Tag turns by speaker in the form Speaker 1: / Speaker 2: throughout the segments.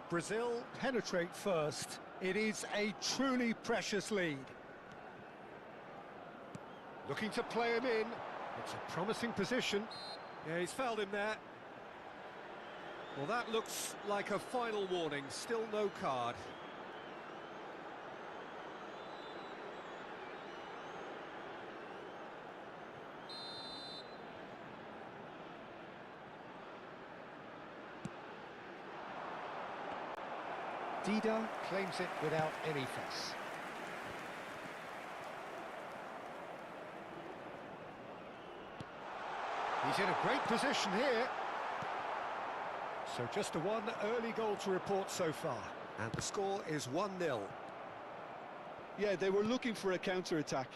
Speaker 1: Brazil penetrate first. It is a truly precious lead. Looking to play him in. It's a promising position. Yeah, he's fouled him there. Well, that looks like a final warning. Still no card. Dida claims it without any fuss. He's in a great position here. So just a one early goal to report so far. And the score is 1-0.
Speaker 2: Yeah, they were looking for a counter-attack.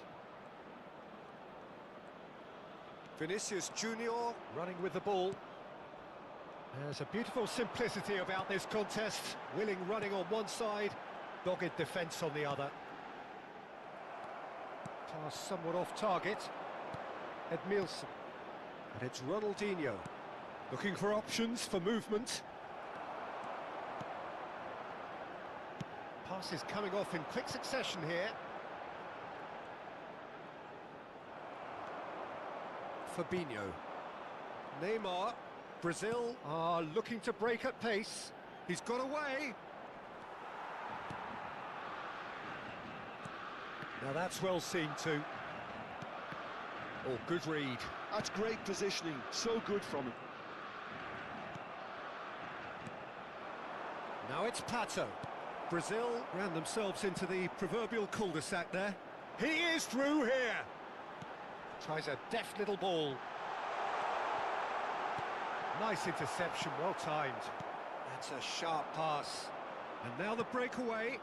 Speaker 1: Vinicius Junior running with the ball. There's a beautiful simplicity about this contest. Willing running on one side, dogged defence on the other. Pass somewhat off target. Edmilson. And it's Ronaldinho. Looking for options for movement. Pass is coming off in quick succession here. Fabinho. Neymar. Brazil are looking to break at pace. He's got away. Now that's well seen too. Oh, good read.
Speaker 2: That's great positioning, so good from him.
Speaker 1: Now it's Pato. Brazil ran themselves into the proverbial cul-de-sac there. He is through here. Tries a deft little ball. Nice interception, well timed. That's a sharp pass. And now the breakaway.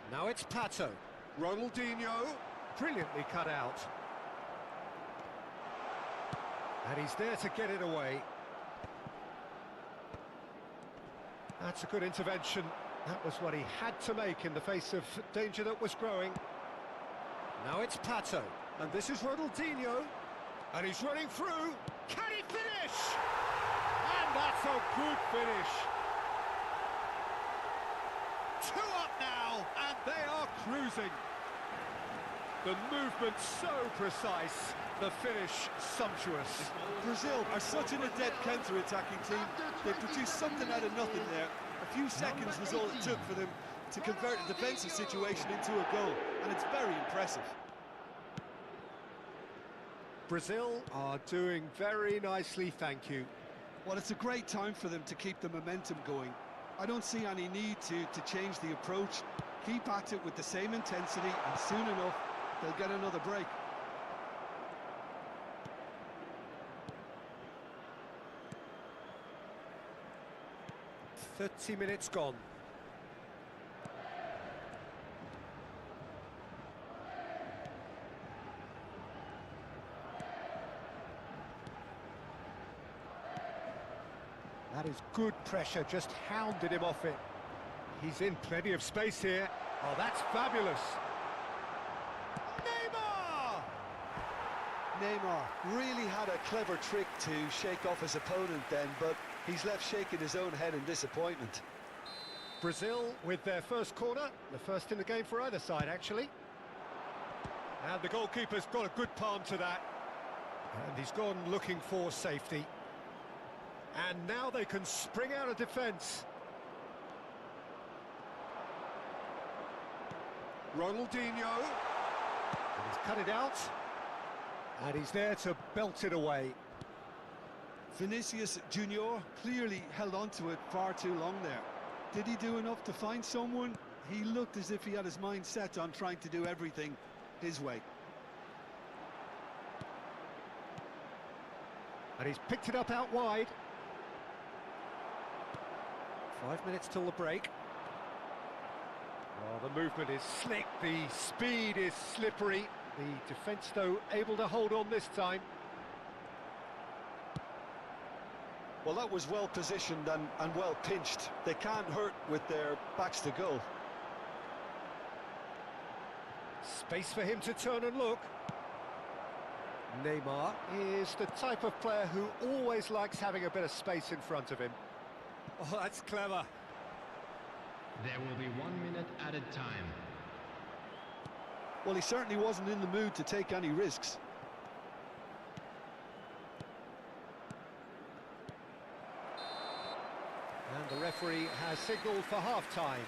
Speaker 1: Now it's Pato. Ronaldinho, brilliantly cut out. And he's there to get it away. That's a good intervention. That was what he had to make in the face of danger that was growing. Now it's Pato. And this is Ronaldinho. And he's running through. Can he finish? And that's a good finish. 2 up now, and they are cruising. The movement so precise, the finish sumptuous.
Speaker 2: Brazil are such an adept counter-attacking team. They produced something out of nothing there. A few seconds was all it took for them to convert a defensive situation into a goal, and it's very impressive.
Speaker 1: Brazil are doing very nicely, thank you.
Speaker 2: Well, it's a great time for them to keep the momentum going. I don't see any need to change the approach. Keep at it with the same intensity, and soon enough, they'll get another break.
Speaker 1: "30 minutes gone. That is good pressure, just hounded him off it. He's in plenty of space here. Oh, that's fabulous.
Speaker 2: Neymar really had a clever trick to shake off his opponent then, but he's left shaking his own head in disappointment.
Speaker 1: Brazil with their first corner, the first in the game for either side, actually. And the goalkeeper's got a good palm to that. And he's gone looking for safety. And now they can spring out of defence. Ronaldinho. And he's cut it out. And he's there to belt it away.
Speaker 2: Vinicius Junior clearly held on to it far too long there. Did he do enough to find someone? He looked as if he had his mind set on trying to do everything his way.
Speaker 1: And he's picked it up out wide. 5 minutes till the break. Oh, the movement is slick, the speed is slippery. The defence, though, able to hold on this time.
Speaker 2: Well, that was well positioned and well pinched. They can't hurt with their backs to goal.
Speaker 1: Space for him to turn and look. Neymar is the type of player who always likes having a bit of space in front of him. Oh, that's clever.
Speaker 3: There will be 1 minute added time.
Speaker 2: Well, he certainly wasn't in the mood to take any risks.
Speaker 1: And the referee has signalled for half-time.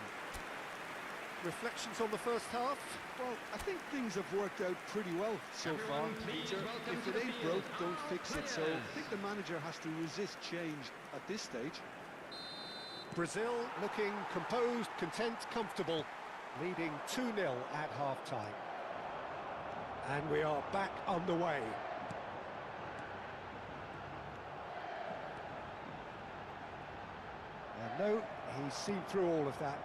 Speaker 1: Reflections on the first half?
Speaker 2: Well, I think things have worked out pretty well so far, Peter. If it ain't broke, don't fix it. So I think the manager has to resist change at this stage.
Speaker 1: Brazil looking composed, content, comfortable, leading 2-0 at half-time. And we are back underway. And no, he's seen through all of that.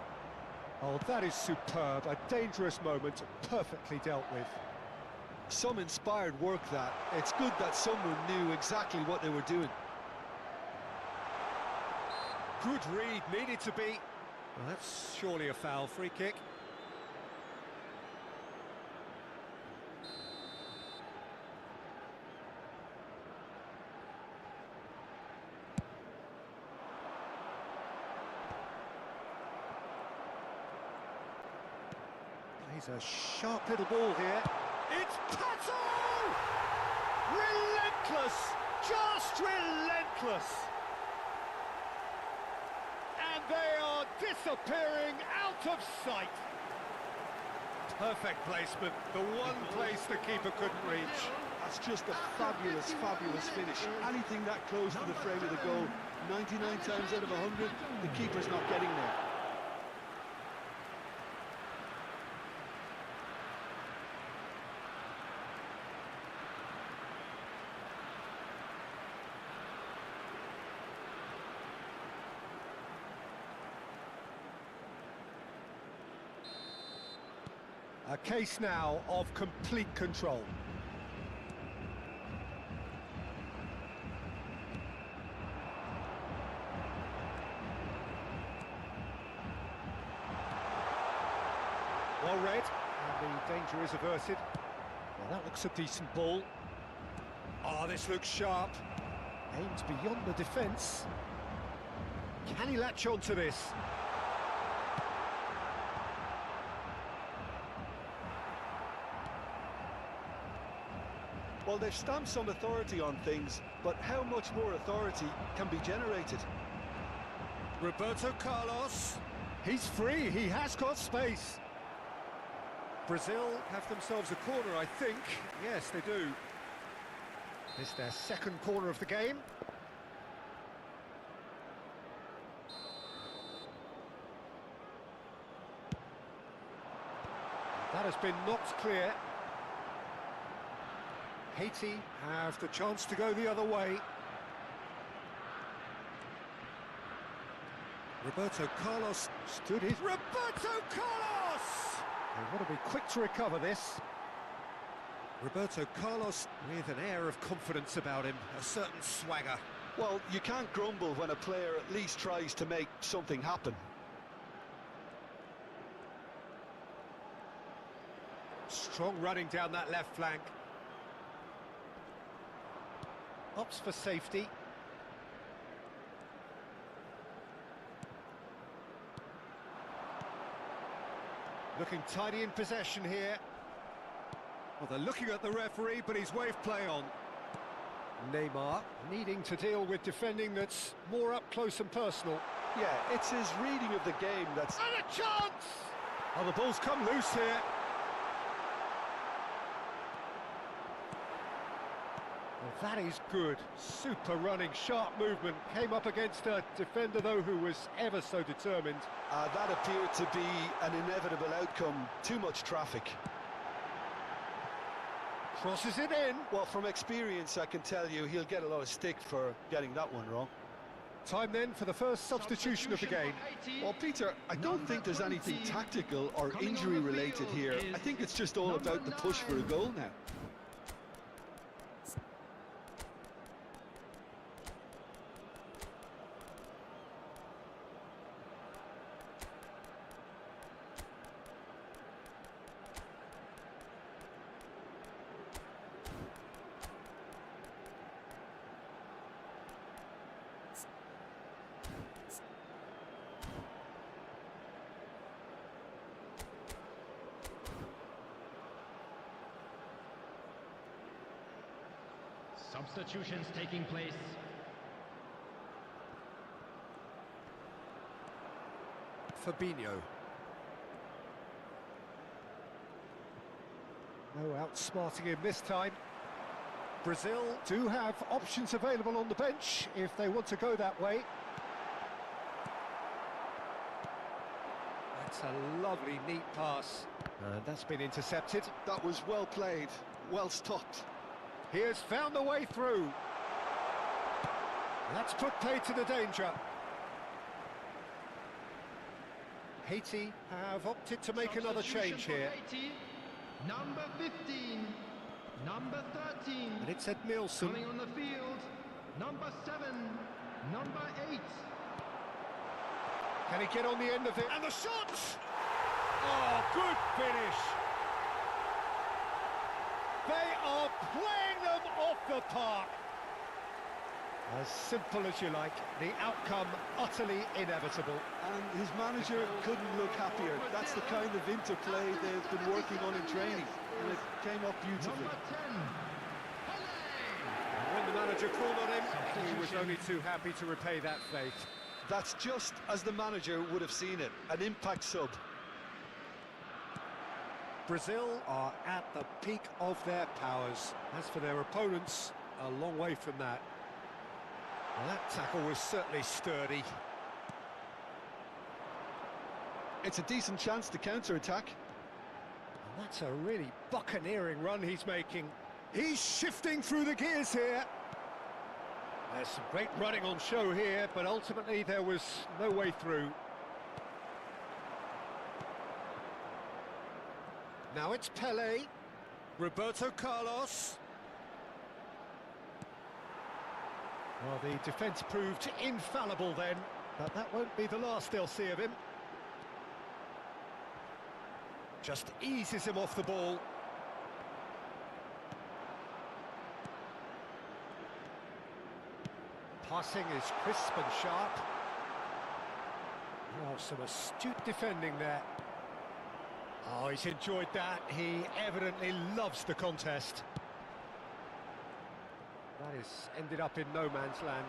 Speaker 1: Oh, that is superb, a dangerous moment, perfectly dealt with.
Speaker 2: Some inspired work that. It's good that someone knew exactly what they were doing.
Speaker 1: Good read, needed to be. Well, that's surely a foul, free kick. He's a sharp little ball here. It's Pato! Relentless! Just relentless! And they are disappearing out of sight. Perfect placement, the one place the keeper couldn't reach.
Speaker 2: That's just a fabulous, fabulous finish. Anything that close to the frame of the goal, 99 times out of 100, the keeper's not getting there.
Speaker 1: A case now of complete control. Well read, and the danger is averted. Well, that looks a decent ball. Oh, this looks sharp. Aims beyond the defence. Can he latch on to this?
Speaker 2: Well, they've stamped some authority on things, but how much more authority can be generated?
Speaker 1: Roberto Carlos, he's free, he has got space. Brazil have themselves a corner, I think. Yes, they do. It's their second corner of the game. That has been knocked clear. Haiti have the chance to go the other way. Roberto Carlos stood his... Roberto Carlos! They want to be quick to recover this. Roberto Carlos with an air of confidence about him, a certain swagger.
Speaker 2: Well, you can't grumble when a player at least tries to make something happen.
Speaker 1: Strong running down that left flank. Opts for safety. Looking tidy in possession here. Well, they're looking at the referee, but he's waved play on. Neymar needing to deal with defending that's more up close and personal.
Speaker 2: Yeah, it's his reading of the game that's...
Speaker 1: And a chance! Oh, the ball's come loose here. Well, that is good. Super running, sharp movement. Came up against a defender, though, who was ever so determined.
Speaker 2: That appeared to be an inevitable outcome. Too much traffic.
Speaker 1: Crosses it in.
Speaker 2: Well, from experience, I can tell you he'll get a lot of stick for getting that one wrong.
Speaker 1: Time then for the first substitution of the game.
Speaker 2: Well, Peter, I don't think there's anything tactical or injury-related here. I think it's just all about the push for a goal now.
Speaker 3: Substitutions taking place.
Speaker 1: Fabinho. No outsmarting him this time. Brazil do have options available on the bench if they want to go that way. That's a lovely, neat pass. And that's been intercepted.
Speaker 2: That was well played, well stopped.
Speaker 1: He has found the way through. That's put play to the danger. Haiti have opted to make another change here.
Speaker 3: Haiti, number 15, number 13.
Speaker 1: And it's Ed Nielsen.
Speaker 3: Coming on the field, number 7, number 8.
Speaker 1: Can he get on the end of it? And the shot! Oh, good finish! They are playing them off the park. As simple as you like, the outcome utterly inevitable.
Speaker 2: And his manager couldn't look happier. That's the kind of interplay they've been working on in training, and it came up beautifully.
Speaker 3: Number 10,
Speaker 1: And when the manager called on him, he was only too happy to repay that faith.
Speaker 2: That's just as the manager would have seen it, an impact sub.
Speaker 1: Brazil are at the peak of their powers. As for their opponents, a long way from that. Well, that tackle was certainly sturdy.
Speaker 2: It's a decent chance to counter-attack.
Speaker 1: And that's a really buccaneering run he's making. He's shifting through the gears here. There's some great running on show here, but ultimately there was no way through. Now it's Pelé, Roberto Carlos. Well, the defence proved infallible then, but that won't be the last they'll see of him. Just eases him off the ball. Passing is crisp and sharp. Oh, some astute defending there. Oh, he's enjoyed that. He evidently loves the contest. That has ended up in no man's land.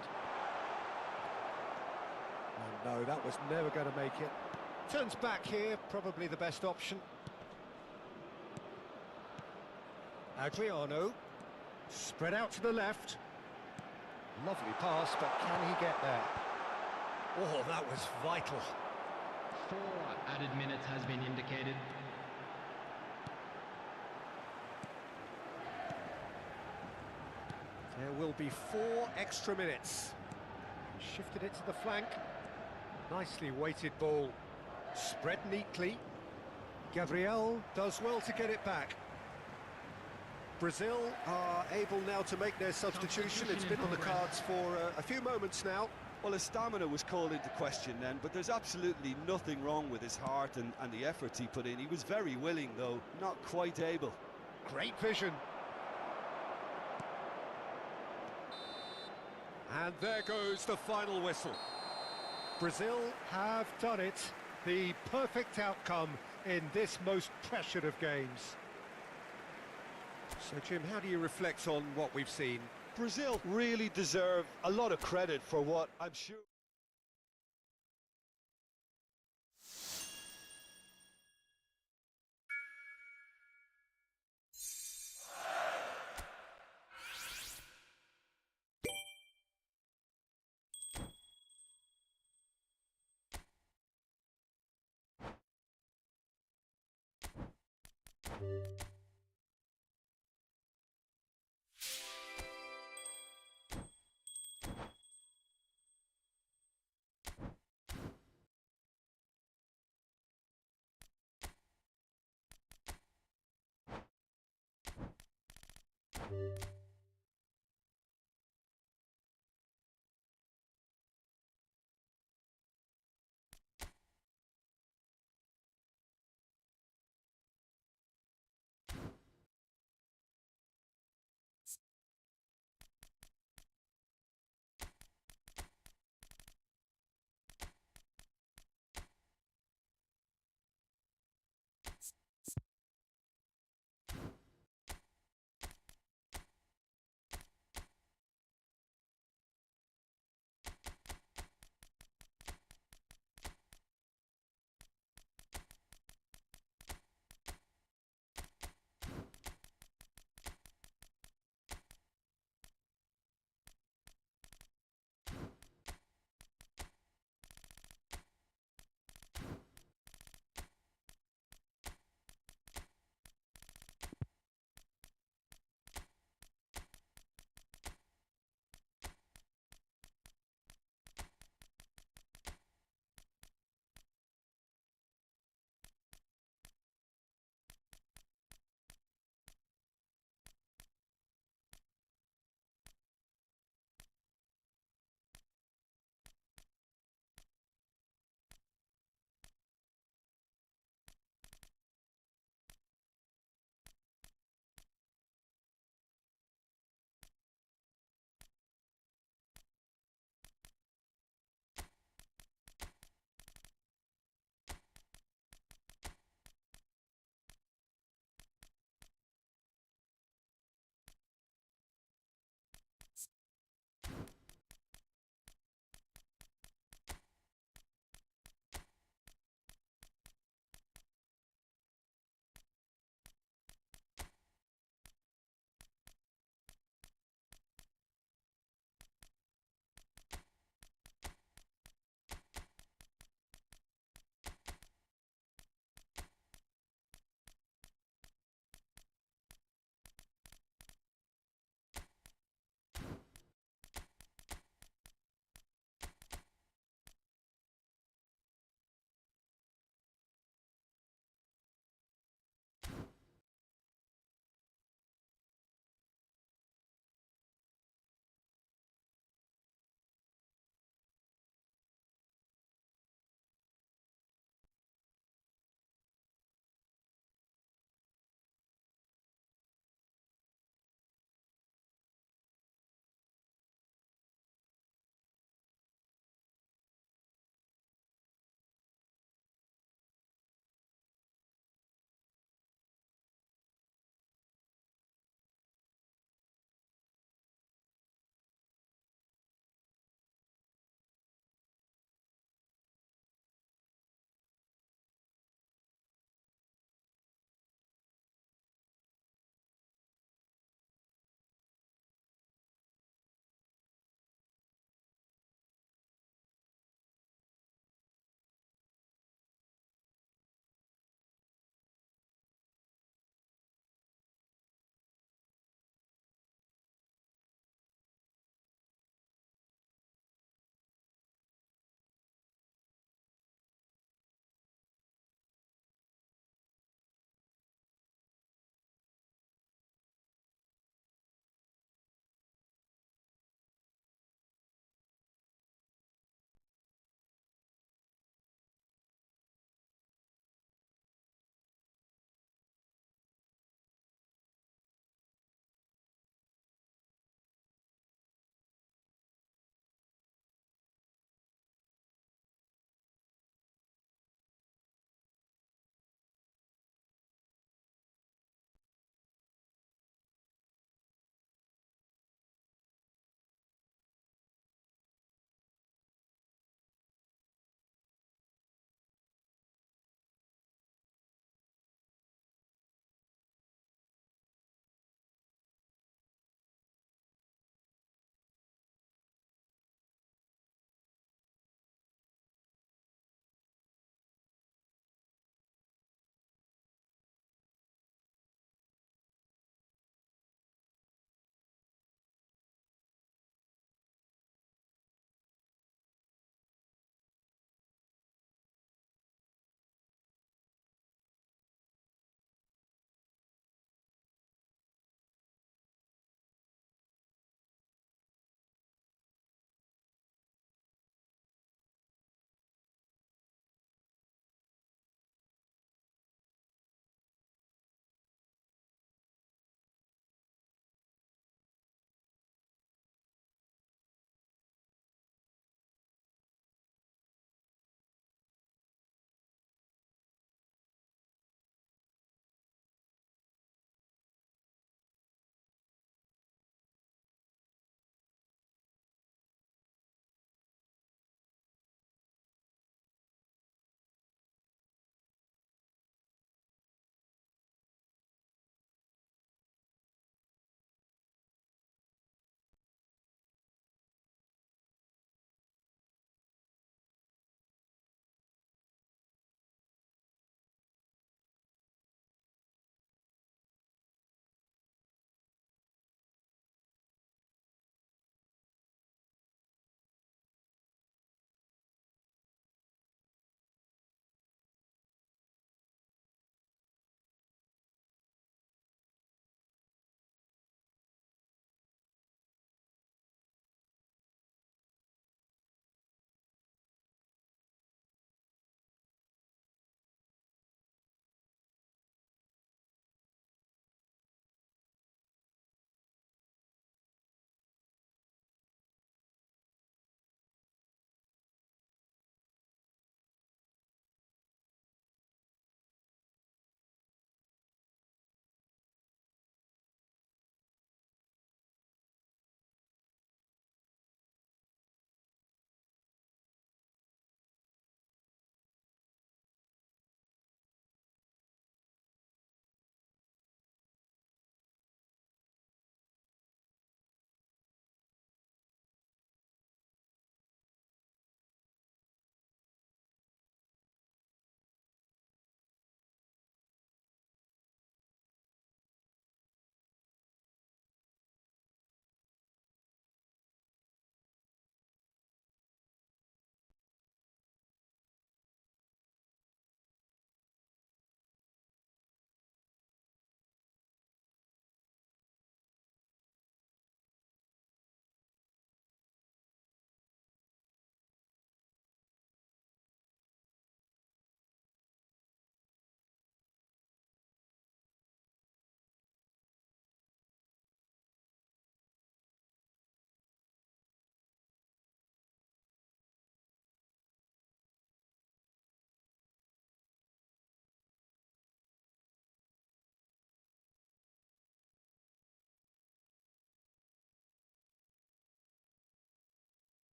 Speaker 1: Oh no, that was never going to make it. Turns back here, probably the best option. Adriano, spread out to the left. Lovely pass, but can he get there? Oh, that was vital.
Speaker 3: 4 added minutes has been indicated.
Speaker 1: There will be 4 extra minutes. Shifted it to the flank. Nicely weighted ball. Spread neatly. Gabriel does well to get it back. Brazil are able now to make their substitution. It's been on the cards for a few moments now.
Speaker 2: Well, his stamina was called into question then, but there's absolutely nothing wrong with his heart and the efforts he put in. He was very willing, though, not quite able.
Speaker 1: Great vision. And there goes the final whistle. Brazil have done it. The perfect outcome in this most pressured of games. So, Jim, how do you reflect on what we've seen?
Speaker 2: Brazil really deserve a lot of credit for what I'm sure...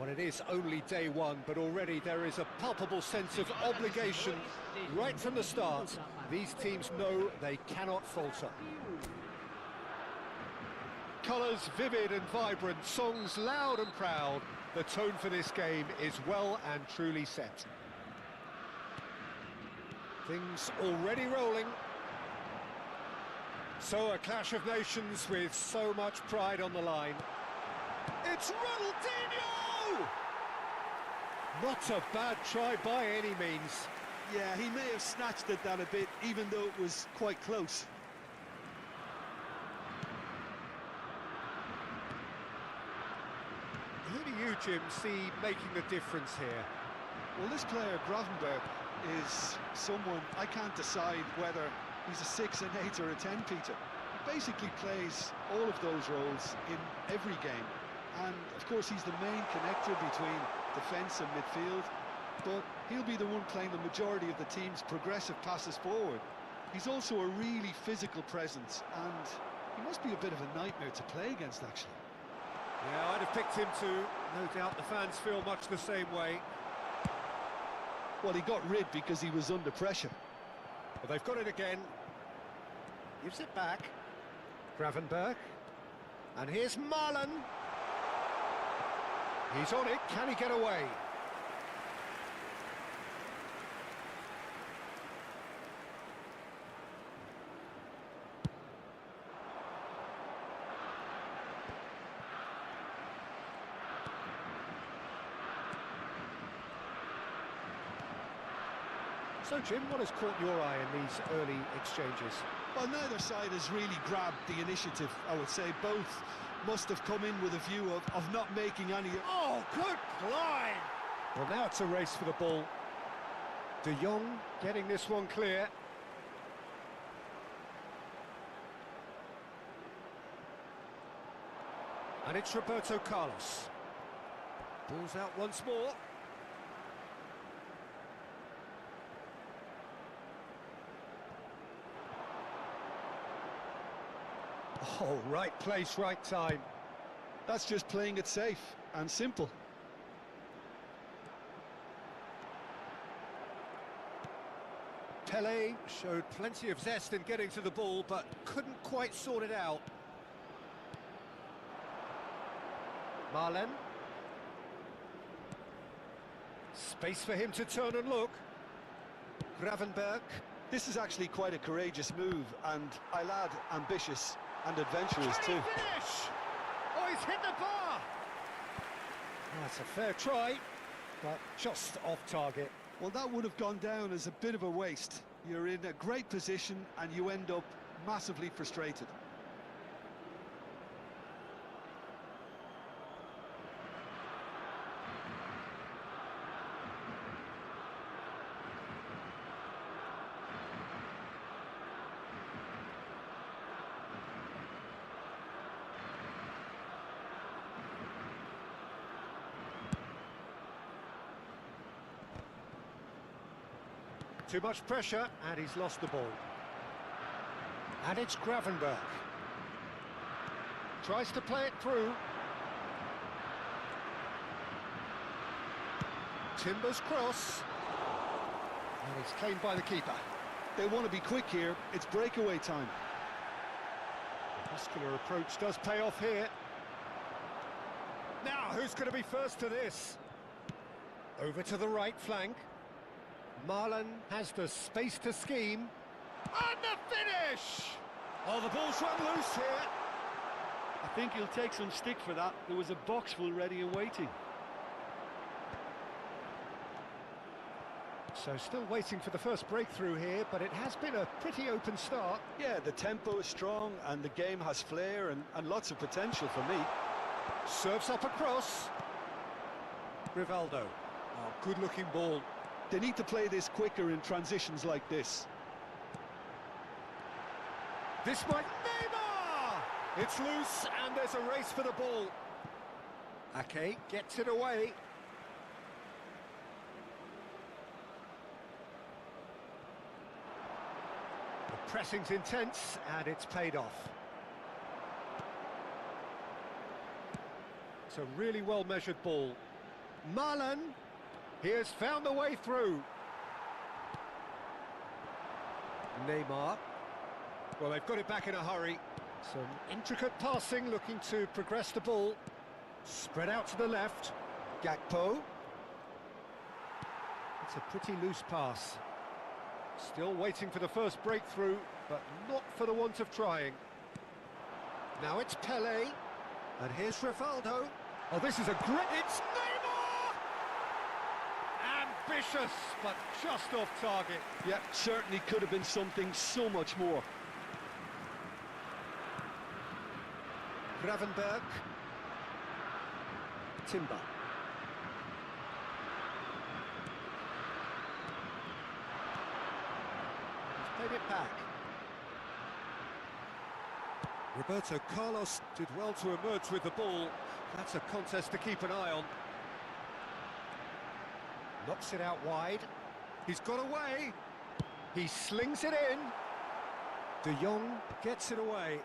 Speaker 1: Well, it is only day one, but already there is a palpable sense of obligation right from the start. These teams know they cannot falter. Colours vivid and vibrant, songs loud and proud. The tone for this game is well and truly set. Things already rolling. So a clash of nations with so much pride on the line. It's Ronaldinho! Not a bad try by any means.
Speaker 2: Yeah, he may have snatched at that a bit, even though it was quite close.
Speaker 1: Who do you, Jim, see making the difference here?
Speaker 2: Well, this player, Gravenberg, is someone I can't decide whether he's a 6, an 8 or a 10, Peter. He basically plays all of those roles in every game. And, of course, he's the main connector between defence and midfield. But he'll be the one playing the majority of the team's progressive passes forward. He's also a really physical presence, and he must be a bit of a nightmare to play against, actually.
Speaker 1: Yeah, I'd have picked him too. No doubt the fans feel much the same way.
Speaker 2: Well, he got rid because he was under pressure.
Speaker 1: But they've got it again. Gives it back. Gravenberg. And here's Marlon. He's on it. Can he get away? So, Jim, what has caught your eye in these early exchanges?
Speaker 2: Well, neither side has really grabbed the initiative, I would say. Both must have come in with a view of not making any...
Speaker 1: Oh, good climb! Well, now it's a race for the ball. De Jong getting this one clear. And it's Roberto Carlos. Ball's out once more. Oh, right place, right time.
Speaker 2: That's just playing it safe and simple.
Speaker 1: Pelé showed plenty of zest in getting to the ball, but couldn't quite sort it out. Marlen. Space for him to turn and look. Gravenberg.
Speaker 2: This is actually quite a courageous move, and I'll add ambitious and adventurous too.
Speaker 1: Finish! Oh, he's hit the bar! That's a fair try, but just off target.
Speaker 2: Well, that would have gone down as a bit of a waste. You're in a great position and you end up massively frustrated.
Speaker 1: Too much pressure, and he's lost the ball. And it's Gravenberg. Tries to play it through. Timbers cross. And he's claimed by the keeper.
Speaker 2: They want to be quick here. It's breakaway time.
Speaker 1: The muscular approach does pay off here. Now, who's going to be first to this? Over to the right flank. Marlon has the space to scheme. And the finish! Oh, the ball's run loose here.
Speaker 2: I think he'll take some stick for that. There was a box full ready and waiting.
Speaker 1: So still waiting for the first breakthrough here, but it has been a pretty open start.
Speaker 2: Yeah, the tempo is strong and the game has flair and lots of potential for me.
Speaker 1: Serves up across. Rivaldo. Oh, good-looking ball.
Speaker 2: They need to play this quicker in transitions like this.
Speaker 1: This might... Neymar! It's loose, and there's a race for the ball. Ake gets it away. The pressing's intense, and it's paid off. It's a really well-measured ball. Marlon, he has found the way through. Neymar. Well, they've got it back in a hurry. Some intricate passing, looking to progress the ball. Spread out to the left. Gakpo. It's a pretty loose pass. Still waiting for the first breakthrough, but not for the want of trying. Now it's Pelé. And here's Rivaldo. Oh, this is a great... It's Neymar! Ambitious, but just off target.
Speaker 2: Yeah, certainly could have been something so much more.
Speaker 1: Gravenberg. Timber. He's played it back. Roberto Carlos did well to emerge with the ball. That's a contest to keep an eye on. Knocks it out wide. He's got away. He slings it in. De Jong gets it away.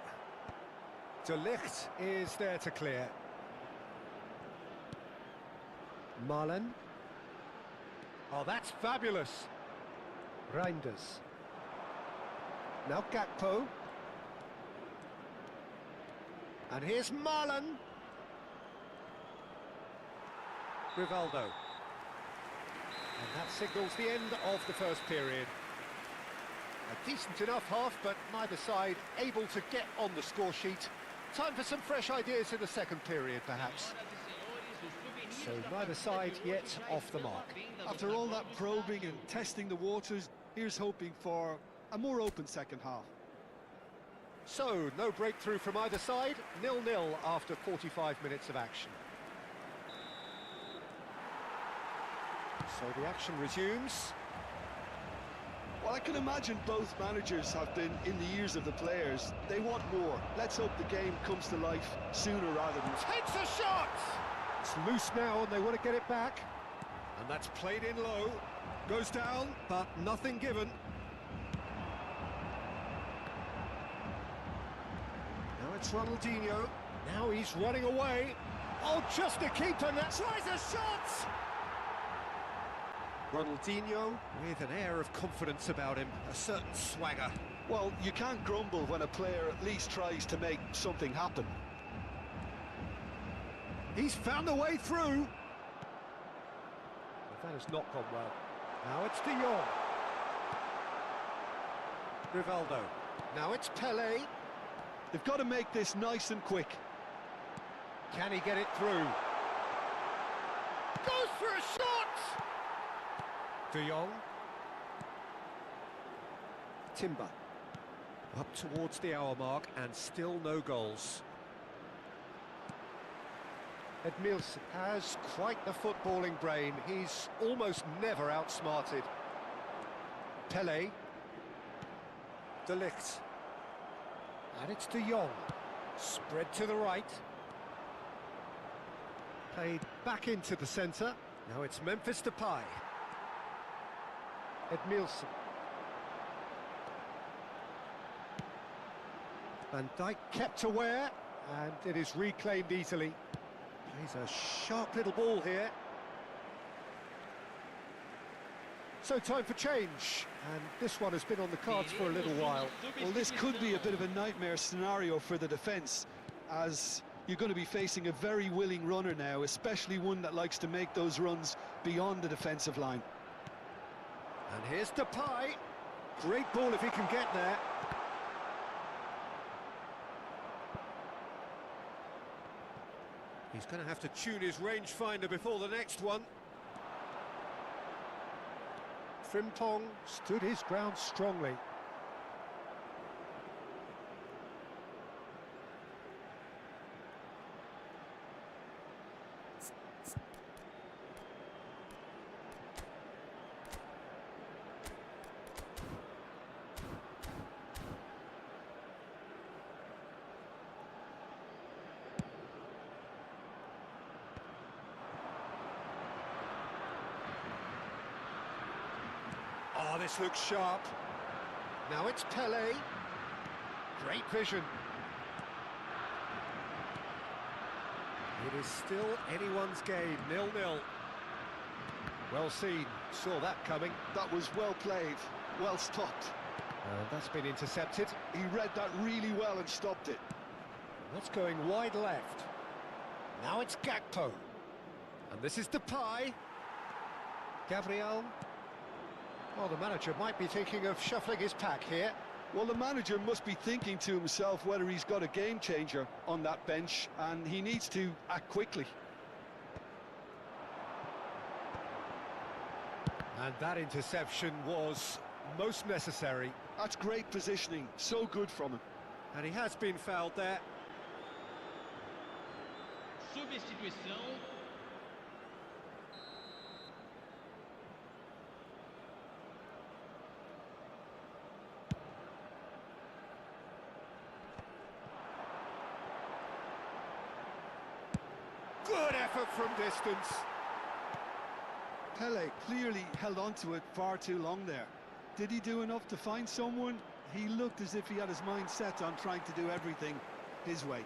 Speaker 1: De Ligt is there to clear. Marlon. Oh, that's fabulous. Reinders. Now Gakpo. And here's Marlon. Rivaldo. And that signals the end of the first period. A decent enough half, but neither side able to get on the score sheet. Time for some fresh ideas in the second period, perhaps. So neither side yet off the mark.
Speaker 2: After all that probing and testing the waters, here's hoping for a more open second half.
Speaker 1: So, no breakthrough from either side, 0-0 after 45 minutes of action. So the action resumes.
Speaker 2: Well, I can imagine both managers have been in the ears of the players. They want more. Let's hope the game comes to life sooner rather than...
Speaker 1: Takes a shot! It's loose now and they want to get it back. And that's played in low. Goes down, but nothing given. Now it's Ronaldinho. Now he's running away. Oh, just a keeper and that tries a shot! Ronaldinho with an air of confidence about him, a certain swagger.
Speaker 2: Well, you can't grumble when a player at least tries to make something happen.
Speaker 1: He's found a way through. But that has not gone well. Now it's De Jong. Rivaldo. Now it's Pelé.
Speaker 2: They've got to make this nice and quick.
Speaker 1: Can he get it through? Goes for a shot! De Jong. Timber. Up towards the hour mark and still no goals. Edmilson has quite the footballing brain. He's almost never outsmarted. Pelé. De Ligt. And it's De Jong. Spread to the right. Played back into the centre. Now it's Memphis Depay. Edmilson. Van Dijk kept aware, and it is reclaimed easily. Plays a sharp little ball here. So time for change, and this one has been on the cards for a little while.
Speaker 2: Well, this could be a bit of a nightmare scenario for the defence, as you're going to be facing a very willing runner now, especially one that likes to make those runs beyond the defensive line.
Speaker 1: And here's Depay. Great ball if he can get there. He's going to have to tune his rangefinder before the next one. Frimpong stood his ground strongly. Oh, this looks sharp. Now it's Pelé. Great vision. It is still anyone's game, 0-0. Well seen, saw that coming.
Speaker 2: That was well played, well stopped.
Speaker 1: That's been intercepted.
Speaker 2: He read that really well and stopped it.
Speaker 1: That's going wide left. Now it's Gakpo. And this is Depay. Gabriel. Well, the manager might be thinking of shuffling his pack here.
Speaker 2: Well, the manager must be thinking to himself whether he's got a game changer on that bench, and he needs to act quickly.
Speaker 1: And that interception was most necessary.
Speaker 2: That's great positioning, so good from him.
Speaker 1: And he has been fouled there.
Speaker 3: Substituição.
Speaker 1: Good effort from distance.
Speaker 2: Pele clearly held on to it far too long there. Did he do enough to find someone? He looked as if he had his mind set on trying to do everything his way.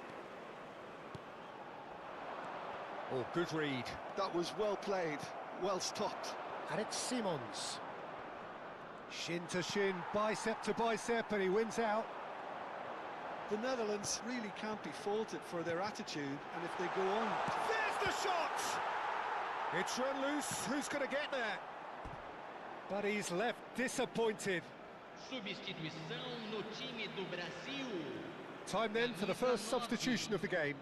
Speaker 1: Oh, good read.
Speaker 2: That was well played, well stopped.
Speaker 1: And it's Simons. Shin to shin, bicep to bicep, and he wins out.
Speaker 2: The Netherlands really can't be faulted for their attitude, and if they go on...
Speaker 1: There's the shot! It's run loose, who's going to get there? But he's left disappointed.
Speaker 3: Substituição no time do Brasil.
Speaker 1: Time then for the first substitution of the game.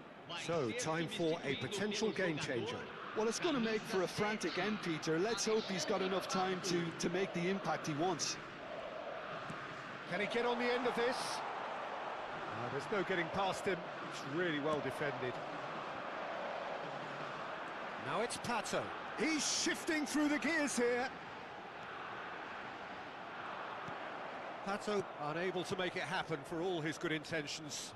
Speaker 1: So, time for a potential game changer.
Speaker 2: Well, it's going to make for a frantic end, Peter. Let's hope he's got enough time to make the impact he wants.
Speaker 1: Can he get on the end of this? There's no getting past him. It's really well defended. Now it's Pato. He's shifting through the gears here. Pato unable to make it happen for all his good intentions.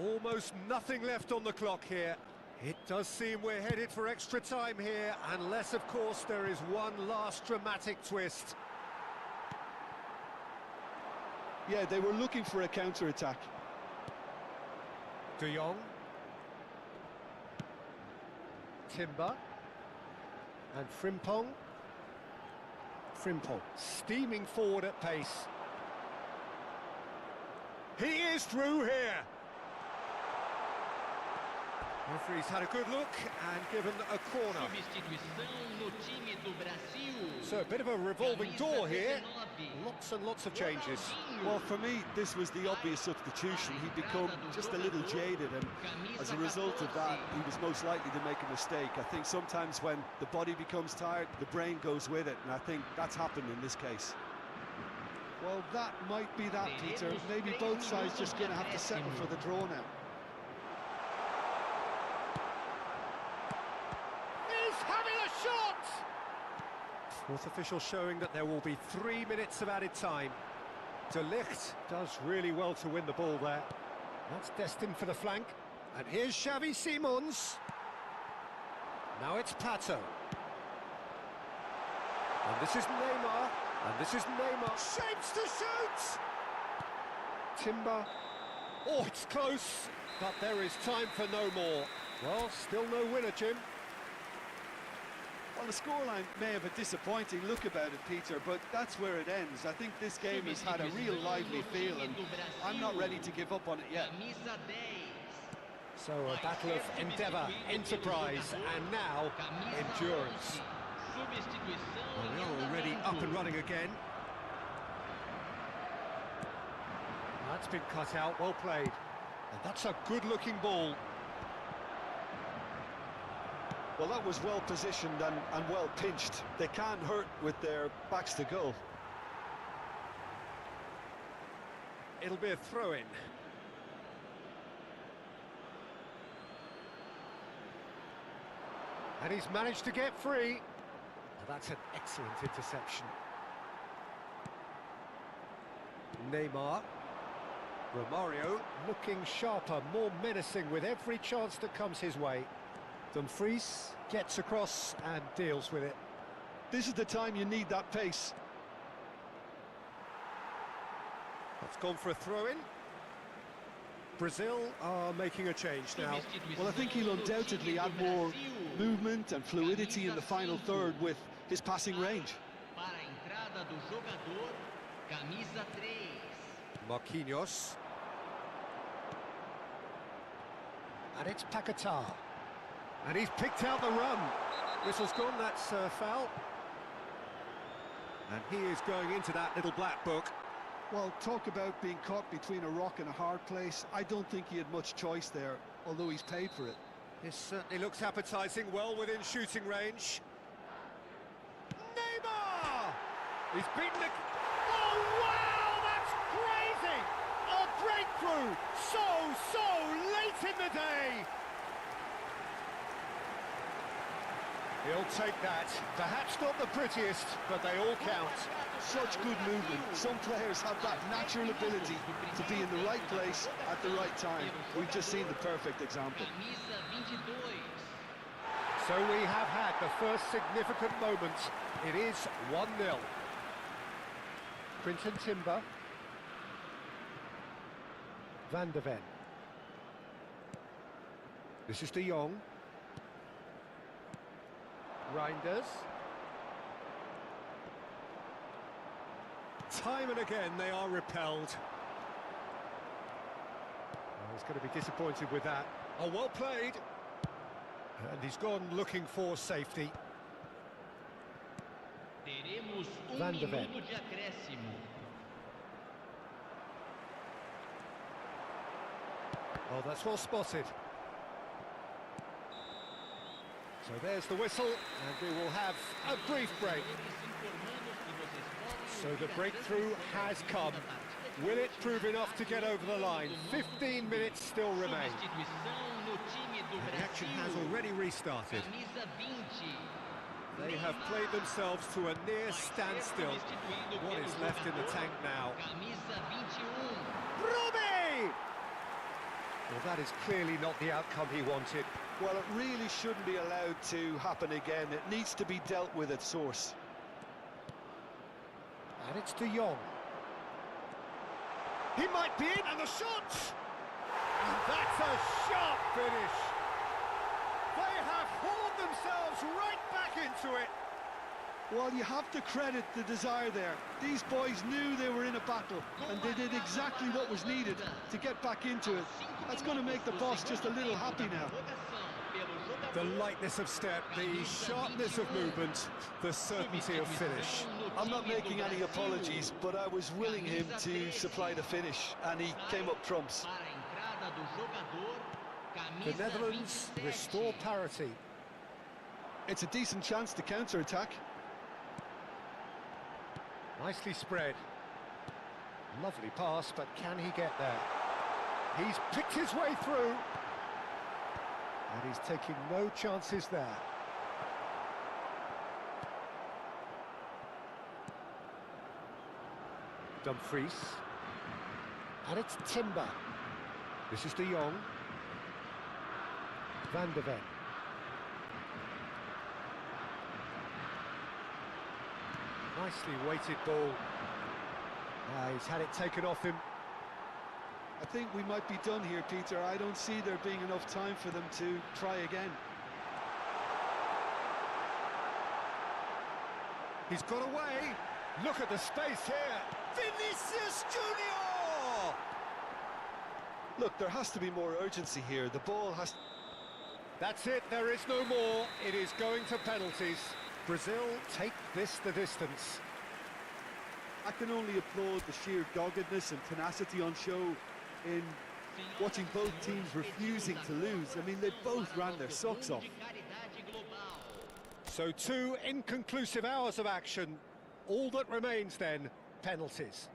Speaker 1: Almost nothing left on the clock here. It does seem we're headed for extra time here, unless, of course, there is one last dramatic twist.
Speaker 2: Yeah, they were looking for a counter-attack.
Speaker 1: De Jong. Timber. And Frimpong. Frimpong steaming forward at pace. He is through here. Referee's had a good look and given a corner.
Speaker 3: Substituição no time do Brasil.
Speaker 1: So a bit of a revolving door here. Lots and lots of changes.
Speaker 2: Well, for me, this was the obvious substitution. He'd become just a little jaded, and as a result of that, he was most likely to make a mistake. I think sometimes when the body becomes tired, the brain goes with it, and I think that's happened in this case. Well, that might be that, Peter. Maybe both sides just going to have to settle for the draw now.
Speaker 1: Fourth official showing that there will be 3 minutes of added time. De Ligt does really well to win the ball there. That's destined for the flank. And here's Xavi Simons. Now it's Pato. And this is Neymar. And this is Neymar. Shapes to shoot! Timber. Oh, it's close. But there is time for no more. Well, still no winner, Jim.
Speaker 2: Well, the scoreline may have a disappointing look about it, Peter, but that's where it ends. I think this game has had a real lively feel, and I'm not ready to give up on it yet.
Speaker 1: So a battle of endeavour, enterprise, and now endurance. Well, they're already up and running again. That's been cut out, well played. And that's a good-looking ball.
Speaker 2: Well, that was well positioned and well pinched. They can't hurt with their backs to goal.
Speaker 1: It'll be a throw-in. And he's managed to get free. Well, that's an excellent interception. Neymar. Romario looking sharper, more menacing with every chance that comes his way. Dumfries gets across and deals with it.
Speaker 2: This is the time you need that pace.
Speaker 1: That's gone for a throw-in. Brazil are making a change now.
Speaker 2: Well, I think he'll undoubtedly add more movement and fluidity in the final third with his passing range.
Speaker 4: Para a entrada do jogador, camisa 3.
Speaker 1: Marquinhos. And it's Paquetá. And he's picked out the run. Whistle's gone, that's foul. And he is going into that little black book.
Speaker 2: Well, talk about being caught between a rock and a hard place. I don't think he had much choice there, although he's paid for it.
Speaker 1: This certainly looks appetising, well within shooting range. Neymar! He's beaten the... Oh, wow! That's crazy! A breakthrough! So late in the day! He'll take that. Perhaps not the prettiest, but they all count.
Speaker 2: Such good movement. Some players have that natural ability to be in the right place at the right time. We've just seen the perfect example.
Speaker 4: Camisa 22.
Speaker 1: So we have had the first significant moment. It is 1-0. Quinton Timber. Van de Ven. This is De Jong. Reinders. Time and again they are repelled. Oh, he's going to be disappointed with that. Oh, well played. And he's gone looking for safety.
Speaker 4: Teremos
Speaker 1: Van de Ven.
Speaker 4: minuto de acréscimo.
Speaker 1: Oh, that's well spotted. So there's the whistle, and we will have a brief break. So the breakthrough has come. Will it prove enough to get over the line? 15 minutes still remain. The action has already restarted.
Speaker 4: Camisa 20.
Speaker 1: They have played themselves to a near standstill. What is left in the tank now?
Speaker 4: Camisa 21.
Speaker 1: Robbie! Well, that is clearly not the outcome he wanted.
Speaker 2: Well, it really shouldn't be allowed to happen again. It needs to be dealt with at source.
Speaker 1: And it's De Jong. He might be in, and the shot! And that's a sharp finish. They have hauled themselves right back into it.
Speaker 2: Well, you have to credit the desire there. These boys knew they were in a battle, and they did exactly what was needed to get back into it. That's going to make the boss just a little happy now.
Speaker 1: The lightness of step, the sharpness of movement, the certainty of finish.
Speaker 2: I'm not making any apologies, but I was willing him to supply the finish, and he came up trumps.
Speaker 4: Para a entrada do jogador,
Speaker 1: The
Speaker 4: camisa
Speaker 1: Netherlands
Speaker 4: 27.
Speaker 1: restore parity.
Speaker 2: It's a decent chance to counter-attack.
Speaker 1: Nicely spread. Lovely pass, but can he get there? He's picked his way through. And he's taking no chances there. Dumfries. And it's Timber. This is De Jong. Van de Ven. Nicely weighted ball. He's had it taken off him.
Speaker 2: I think we might be done here, Peter. I don't see there being enough time for them to try again.
Speaker 1: He's got away. Look at the space here. Vinicius Junior!
Speaker 2: Look, there has to be more urgency here. The ball has...
Speaker 1: That's it, there is no more. It is going to penalties. Brazil take this the distance.
Speaker 2: I can only applaud the sheer doggedness and tenacity on show in watching both teams refusing to lose. I mean, they both ran their socks off.
Speaker 1: So 2 inconclusive hours of action. All that remains then, penalties.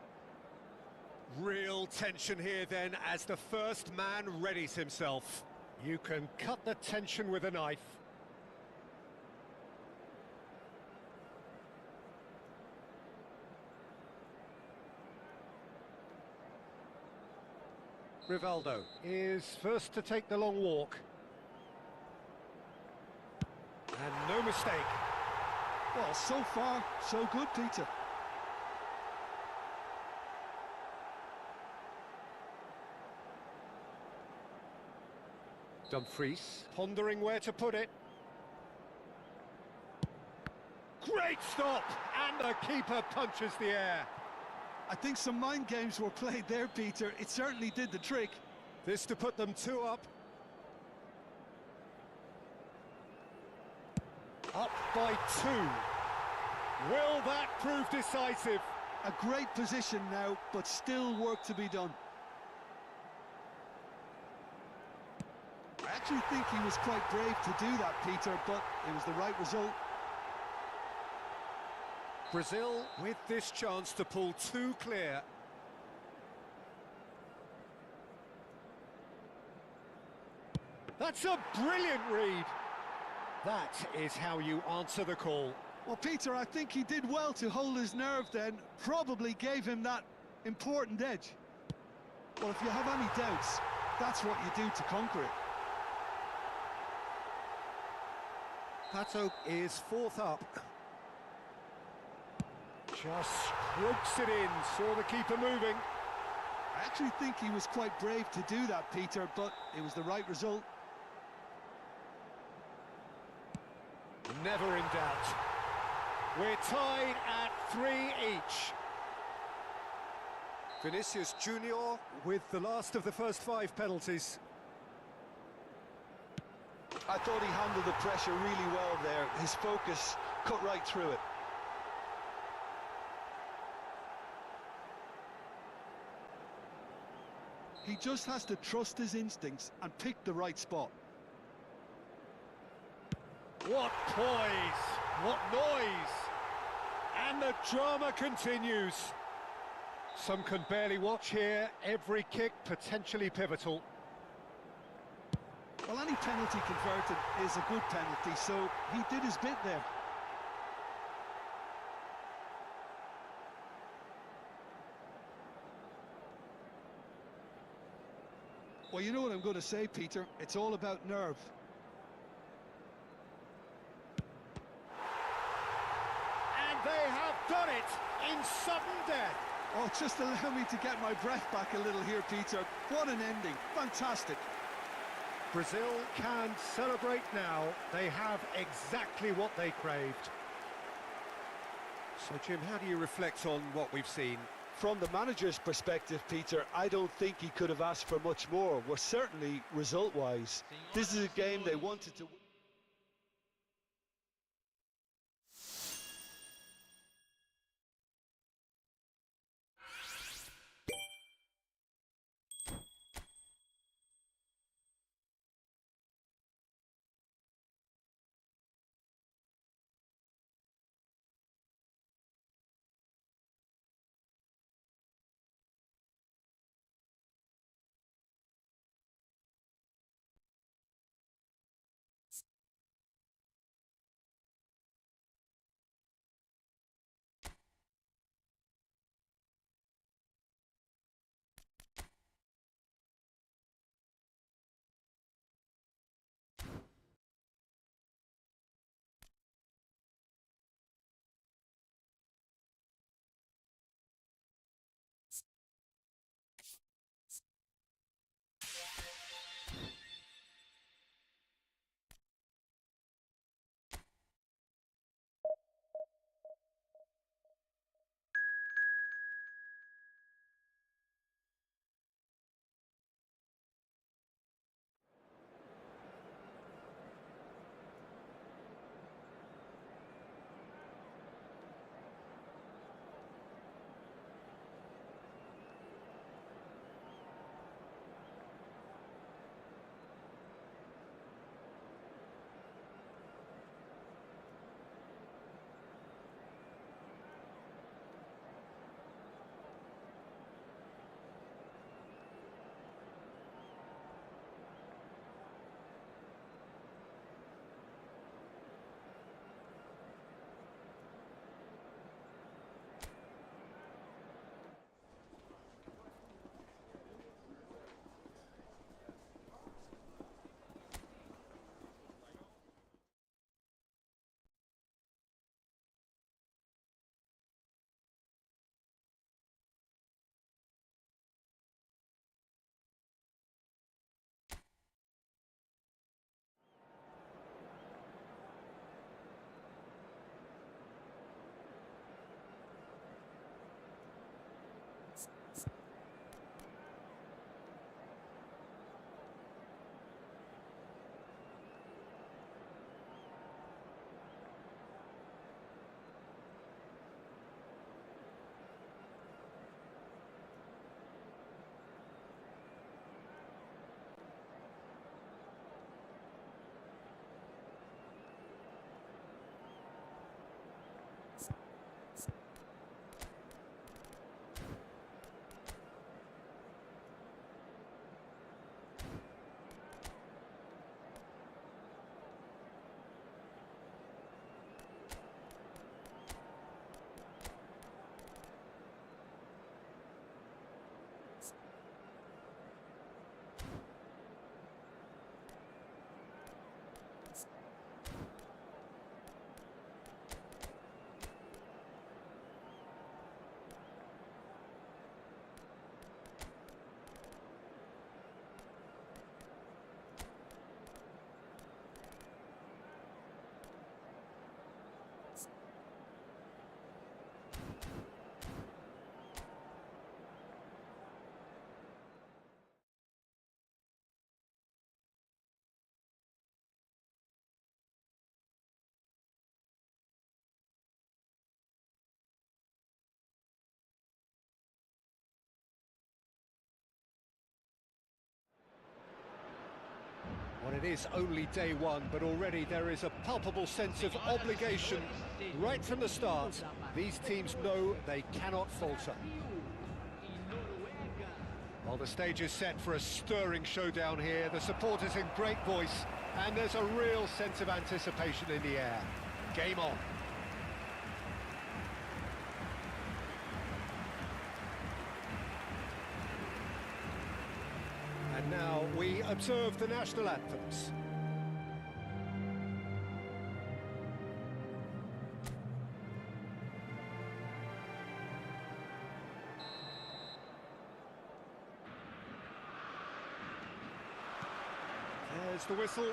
Speaker 1: Real tension here then as the first man readies himself. You can cut the tension with a knife. Rivaldo is first to take the long walk. And no mistake.
Speaker 2: Well, so far, so good, Peter.
Speaker 1: Dumfries, pondering where to put it. Great stop! And the keeper punches the air.
Speaker 2: I think some mind games were played there, Peter. It certainly did the trick.
Speaker 1: This to put them 2 up. Up by 2. Will that prove decisive?
Speaker 2: A great position now, but still work to be done. I actually think he was quite brave to do that, Peter, but it was the right result.
Speaker 1: Brazil with this chance to pull 2 clear. That's a brilliant read. That is how you answer the call.
Speaker 2: Well, Peter, I think he did well to hold his nerve then. Probably gave him that important edge. Well, if you have any doubts, that's what you do to conquer it.
Speaker 1: Pato is 4th up. Just crooks it in, saw the keeper moving.
Speaker 2: I actually think he was quite brave to do that, Peter, but it was the right result.
Speaker 1: Never in doubt. We're tied at 3 each. Vinicius Junior with the last of the first 5 penalties.
Speaker 2: I thought he handled the pressure really well there. His focus cut right through it. He just has to trust his instincts and pick the right spot.
Speaker 1: What poise! What noise! And the drama continues. Some can barely watch here. Every kick potentially pivotal.
Speaker 2: Well, any penalty converted is a good penalty, so he did his bit there. Well, you know what I'm going to say, Peter. It's all about nerve.
Speaker 1: And they have done it in sudden death.
Speaker 2: Oh, just allow me to get my breath back a little here, Peter. What an ending. Fantastic.
Speaker 1: Brazil can celebrate now. They have exactly what they craved. So, Jim, how do you reflect on what we've seen?
Speaker 2: From the manager's perspective, Peter, I don't think he could have asked for much more. Well, certainly result-wise. This is a game they wanted to win.
Speaker 1: Well, it is only day one, but already there is a palpable sense of obligation right from the start. These teams know they cannot falter. Well, the stage is set for a stirring showdown here. The supporters in great voice, and there's a real sense of anticipation in the air. Game on. And now we observe the national anthems. There's the whistle.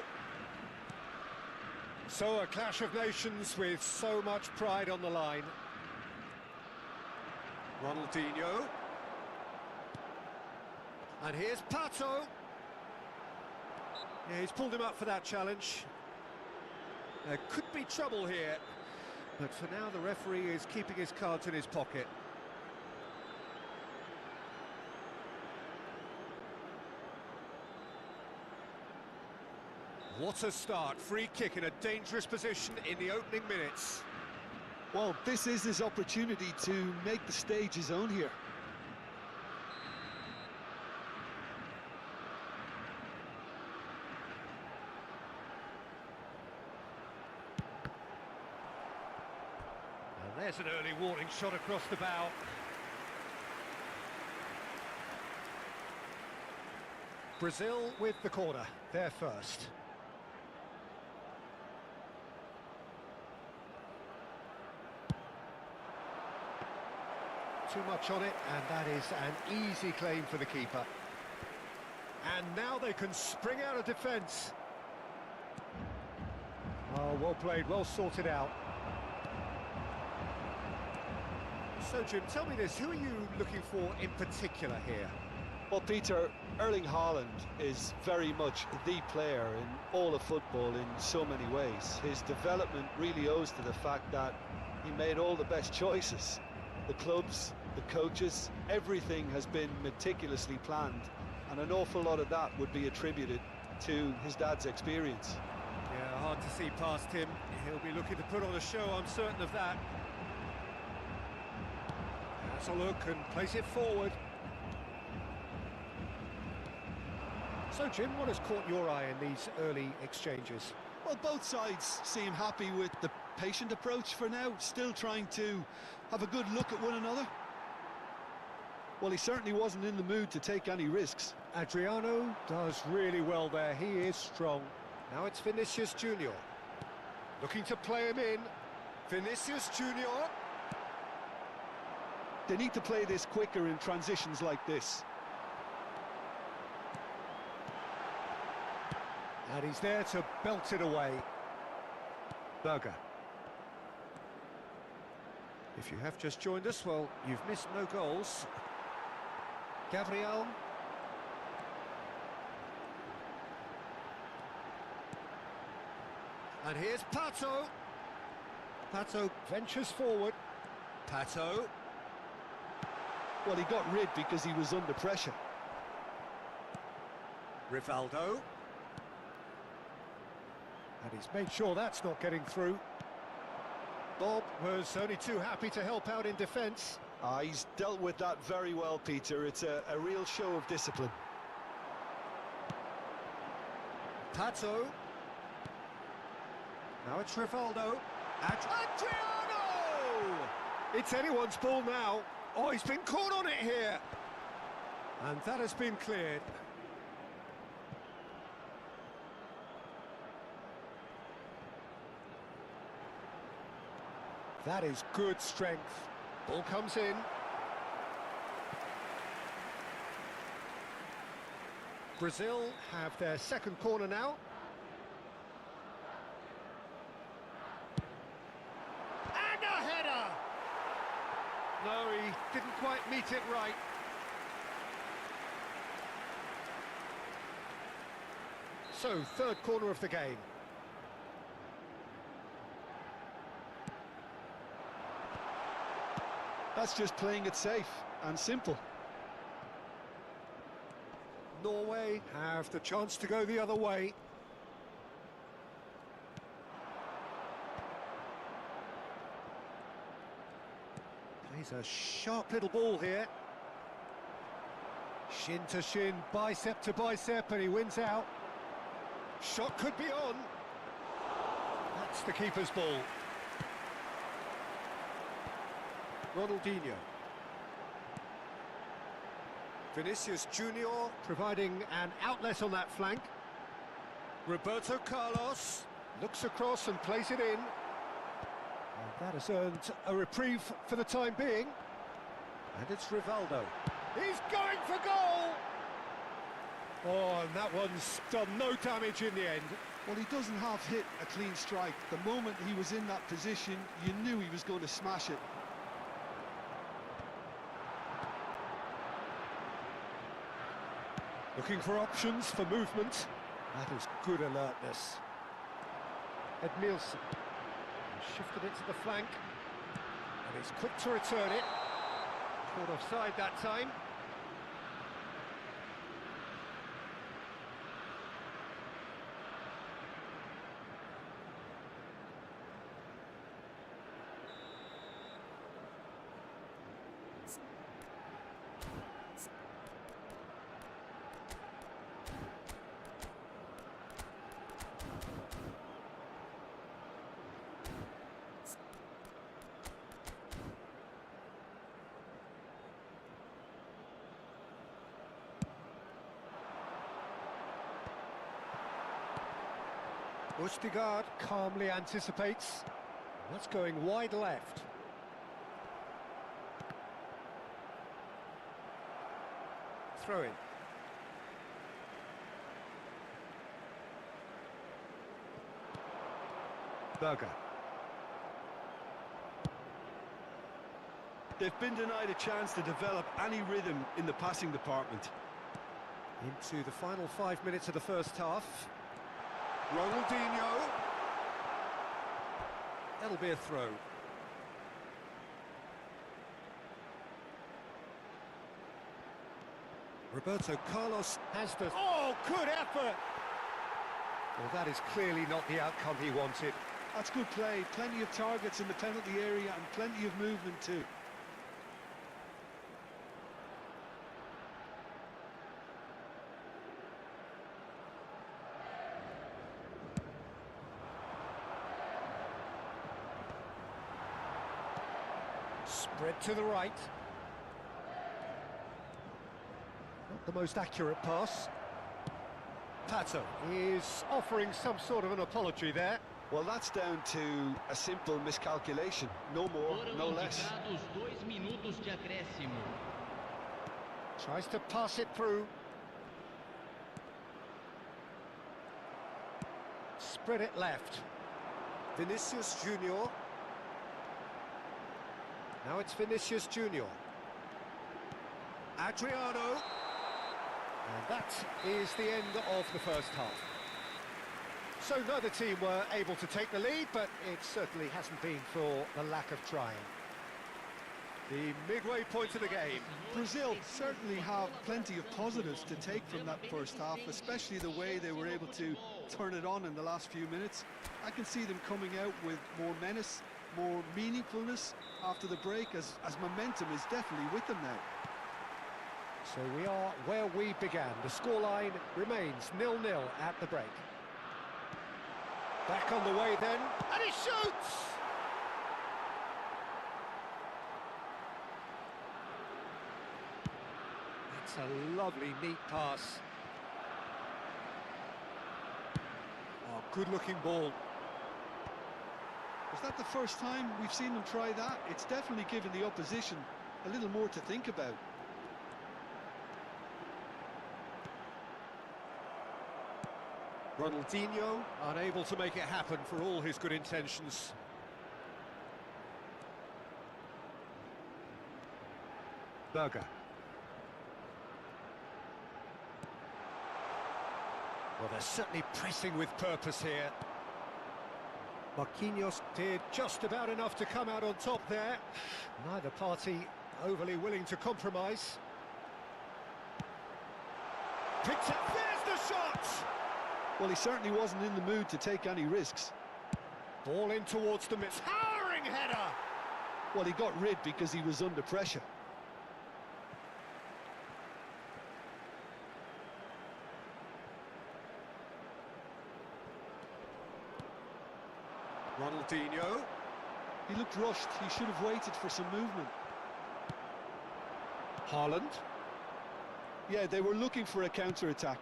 Speaker 1: So a clash of nations with so much pride on the line. Ronaldinho. And here's Pato. Yeah, he's pulled him up for that challenge. There could be trouble here, but for now the referee is keeping his cards in his pocket. What a start. Free kick in a dangerous position in the opening minutes.
Speaker 2: Well, this is his opportunity to make the stage his own here.
Speaker 1: And there's an early warning shot across the bow. Brazil with the corner, they're first. Too much on it, and that is an easy claim for the keeper. And now they can spring out of defence. Oh, well played, well sorted out. So, Jim, tell me this, who are you looking for in particular here?
Speaker 2: Well, Peter, Erling Haaland is very much the player in all of football in so many ways. His development really owes to the fact that he made all the best choices. The clubs, the coaches, everything has been meticulously planned, and an awful lot of that would be attributed to his dad's experience.
Speaker 1: Yeah, hard to see past him. He'll be looking to put on a show, I'm certain of that. Has a look and plays it forward. So, Jim, what has caught your eye in these early exchanges?
Speaker 2: Well, both sides seem happy with the patient approach for now, still trying to have a good look at one another. Well, he certainly wasn't in the mood to take any risks.
Speaker 1: Adriano does really well there, he is strong. Now it's Vinicius Junior. Looking to play him in. Vinicius Junior.
Speaker 2: They need to play this quicker in transitions like this.
Speaker 1: And he's there to belt it away. Berger. If you have just joined us, well, you've missed no goals. Gabriel. And here's Pato. Pato ventures forward. Pato.
Speaker 2: Well, he got rid because he was under pressure.
Speaker 1: Rivaldo. And he's made sure that's not getting through. Bob was only too happy to help out in defence.
Speaker 2: He's dealt with that very well, Peter. It's a real show of discipline.
Speaker 1: Pato. Now it's Rivaldo. Adriano! It's anyone's ball now. Oh, he's been caught on it here. And that has been cleared. That is good strength. Ball comes in. Brazil have their second corner now. And a header! No, he didn't quite meet it right. So, third corner of the game.
Speaker 2: That's just playing it safe and simple.
Speaker 1: Norway have the chance to go the other way. Plays a sharp little ball here. Shin to shin, bicep to bicep, and he wins out. Shot could be on. That's the keeper's ball. Ronaldinho. Vinicius Junior providing an outlet on that flank. Roberto Carlos looks across and plays it in. And that has earned a reprieve for the time being. And it's Rivaldo. He's going for goal! Oh, and that one's done no damage in the end.
Speaker 2: Well, he doesn't half hit a clean strike. The moment he was in that position, you knew he was going to smash it.
Speaker 1: Looking for options for movement. That is good alertness. Edmilson shifted it to the flank, and he's quick to return it. Caught offside that time. Østigard calmly anticipates. That's going wide left. Throw in. Berger.
Speaker 5: They've been denied a chance to develop any rhythm in the passing department.
Speaker 1: Into the final 5 minutes of the first half. Ronaldinho. That'll be a throw. Roberto Carlos has the... Oh, good effort! Well, that is clearly not the outcome he wanted.
Speaker 2: That's good play. Plenty of targets in the penalty area and plenty of movement too.
Speaker 1: Spread to the right. Not the most accurate pass. Pato is offering some sort of an apology there.
Speaker 5: Well, that's down to a simple miscalculation. No more, no less.
Speaker 1: Tries to pass it through. Spread it left. Vinicius Junior. Now it's Vinicius Junior. Adriano. And that is the end of the first half. So neither team were able to take the lead, but it certainly hasn't been for the lack of trying. The midway point of the game.
Speaker 2: Brazil certainly have plenty of positives to take from that first half, especially the way they were able to turn it on in the last few minutes. I can see them coming out with more menace, more meaningfulness after the break, as momentum is definitely with them now.
Speaker 1: So we are where we began. The scoreline remains 0-0 at the break. Back on the way then, and he shoots! That's a lovely, neat pass. Oh, good-looking ball.
Speaker 2: Is that the first time we've seen them try that? It's definitely given the opposition a little more to think about.
Speaker 1: Ronaldinho unable to make it happen for all his good intentions. Berger. Well, they're certainly pressing with purpose here. Marquinhos did just about enough to come out on top there. Neither party overly willing to compromise. Picked it, there's the shot!
Speaker 2: Well, he certainly wasn't in the mood to take any risks.
Speaker 1: Ball in towards the mid. Towering header!
Speaker 2: Well, he got rid because he was under pressure.
Speaker 1: Ronaldinho.
Speaker 2: He looked rushed. He should have waited for some movement.
Speaker 1: Haaland.
Speaker 2: Yeah, they were looking for a counter-attack.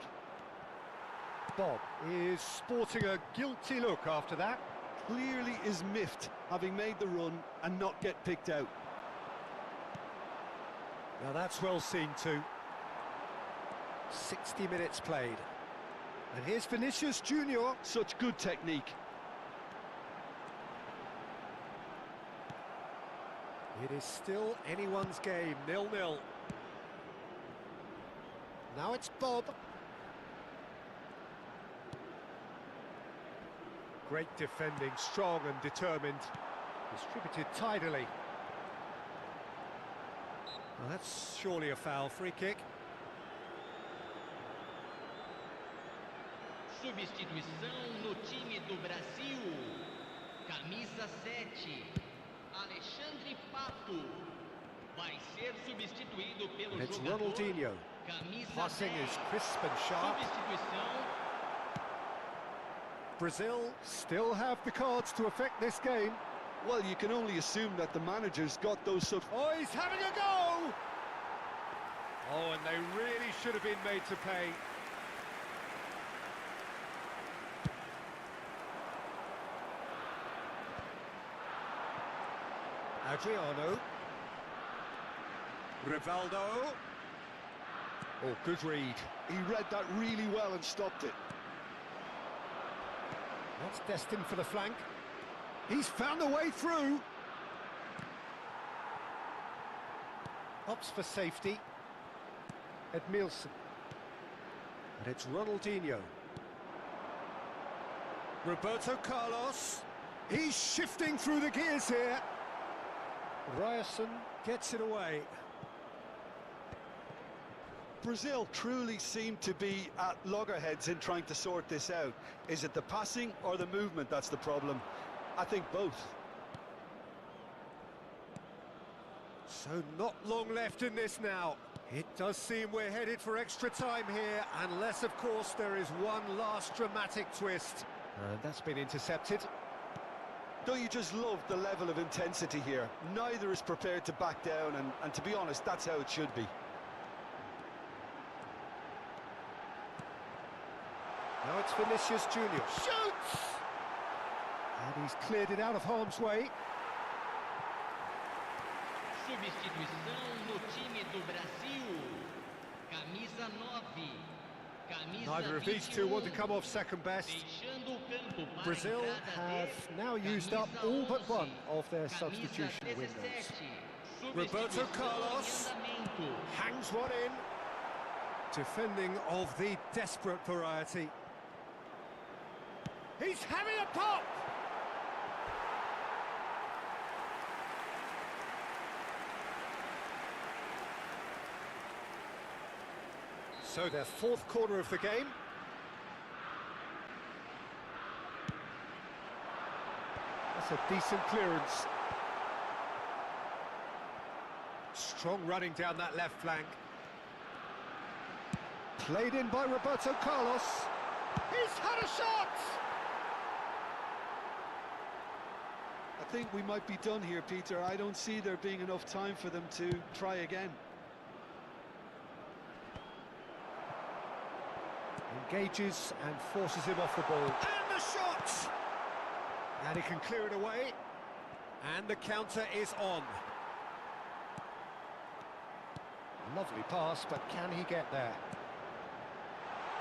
Speaker 1: Bob is sporting a guilty look after that.
Speaker 2: Clearly is miffed, having made the run and not get picked out.
Speaker 1: Now that's well seen too. 60 minutes played. And here's Vinicius Junior.
Speaker 2: Such good technique.
Speaker 1: It is still anyone's game, 0-0. Now it's Bob. Great defending, strong and determined. Distributed tidily. Well, that's surely a foul. Free kick.
Speaker 4: Substituição no time do Brasil. Camisa 7. Alexandre Pato. Vai ser substituído pelo
Speaker 1: And it's
Speaker 4: jogador.
Speaker 1: Ronaldinho.
Speaker 4: Camisa
Speaker 1: Passing
Speaker 4: 10.
Speaker 1: is crisp and sharp.
Speaker 4: Substituição.
Speaker 1: Brazil still have the cards to affect this game.
Speaker 2: Well, you can only assume that the manager's got those sort.
Speaker 1: Oh, he's having a go! Oh, and they really should have been made to pay. Adriano. Rivaldo. Oh, good read.
Speaker 2: He read that really well and stopped it.
Speaker 1: That's destined for the flank. He's found a way through. Opts for safety. Edmilson. And it's Ronaldinho. Roberto Carlos. He's shifting through the gears here. Ryerson gets it away.
Speaker 2: Brazil truly seem to be at loggerheads in trying to sort this out. Is it the passing or the movement that's the problem? I think both.
Speaker 1: So not long left in this now. It does seem we're headed for extra time here, unless of course there is one last dramatic twist. That's been intercepted.
Speaker 2: Don't you just love the level of intensity here? Neither is prepared to back down, and to be honest, that's how it should be.
Speaker 1: Now it's Vinicius Junior. Shoots! And he's cleared it out of harm's way.
Speaker 4: Substituição no time do Brasil. Camisa 9. Camisa
Speaker 1: Neither of these two want to
Speaker 4: 21.
Speaker 1: come off second best.
Speaker 4: Deixando o campo para a
Speaker 1: Brazil
Speaker 4: entrada
Speaker 1: have
Speaker 4: de
Speaker 1: now used up
Speaker 4: camisa
Speaker 1: all but
Speaker 4: 11,
Speaker 1: one of their
Speaker 4: camisa
Speaker 1: substitution
Speaker 4: 17.
Speaker 1: windows.
Speaker 4: Substituição
Speaker 1: Roberto Carlos.
Speaker 4: em andamento.
Speaker 1: Hangs one in. Defending of the desperate variety. He's having a pop! So their fourth corner of the game. That's a decent clearance. Strong running down that left flank. Played in by Roberto Carlos. He's had a shot!
Speaker 2: I think we might be done here, Peter. I don't see there being enough time for them to try again.
Speaker 1: Engages and forces him off the ball. And the shot! And he can clear it away. And the counter is on. Lovely pass, but can he get there?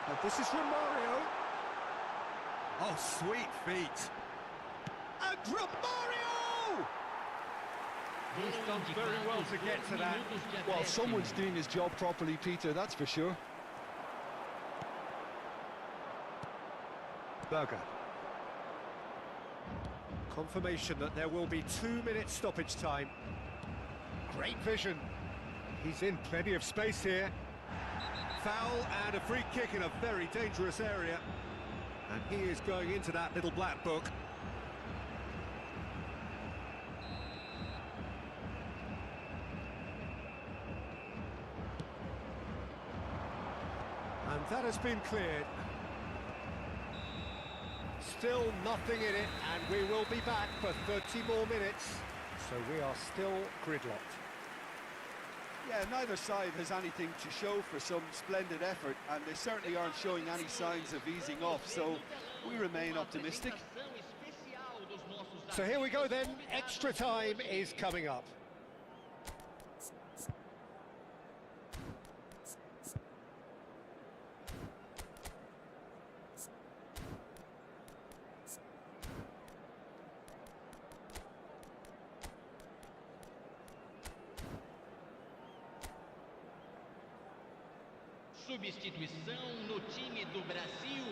Speaker 1: And this is Romario. Oh, sweet feet. And Romario! He's done very well to get to that.
Speaker 2: Well, someone's doing his job properly, Peter, that's for sure.
Speaker 1: Berger. Confirmation that there will be 2 minutes stoppage time. Great vision. He's in plenty of space here. Foul and a free kick in a very dangerous area. And he is going into that little black book. That has been cleared. Still nothing in it, and we will be back for 30 more minutes. So we are still gridlocked.
Speaker 2: Yeah, neither side has anything to show for some splendid effort, and they certainly aren't showing any signs of easing off, so we remain optimistic.
Speaker 1: So here we go then, extra time is coming up.
Speaker 4: Substituição no time do Brasil.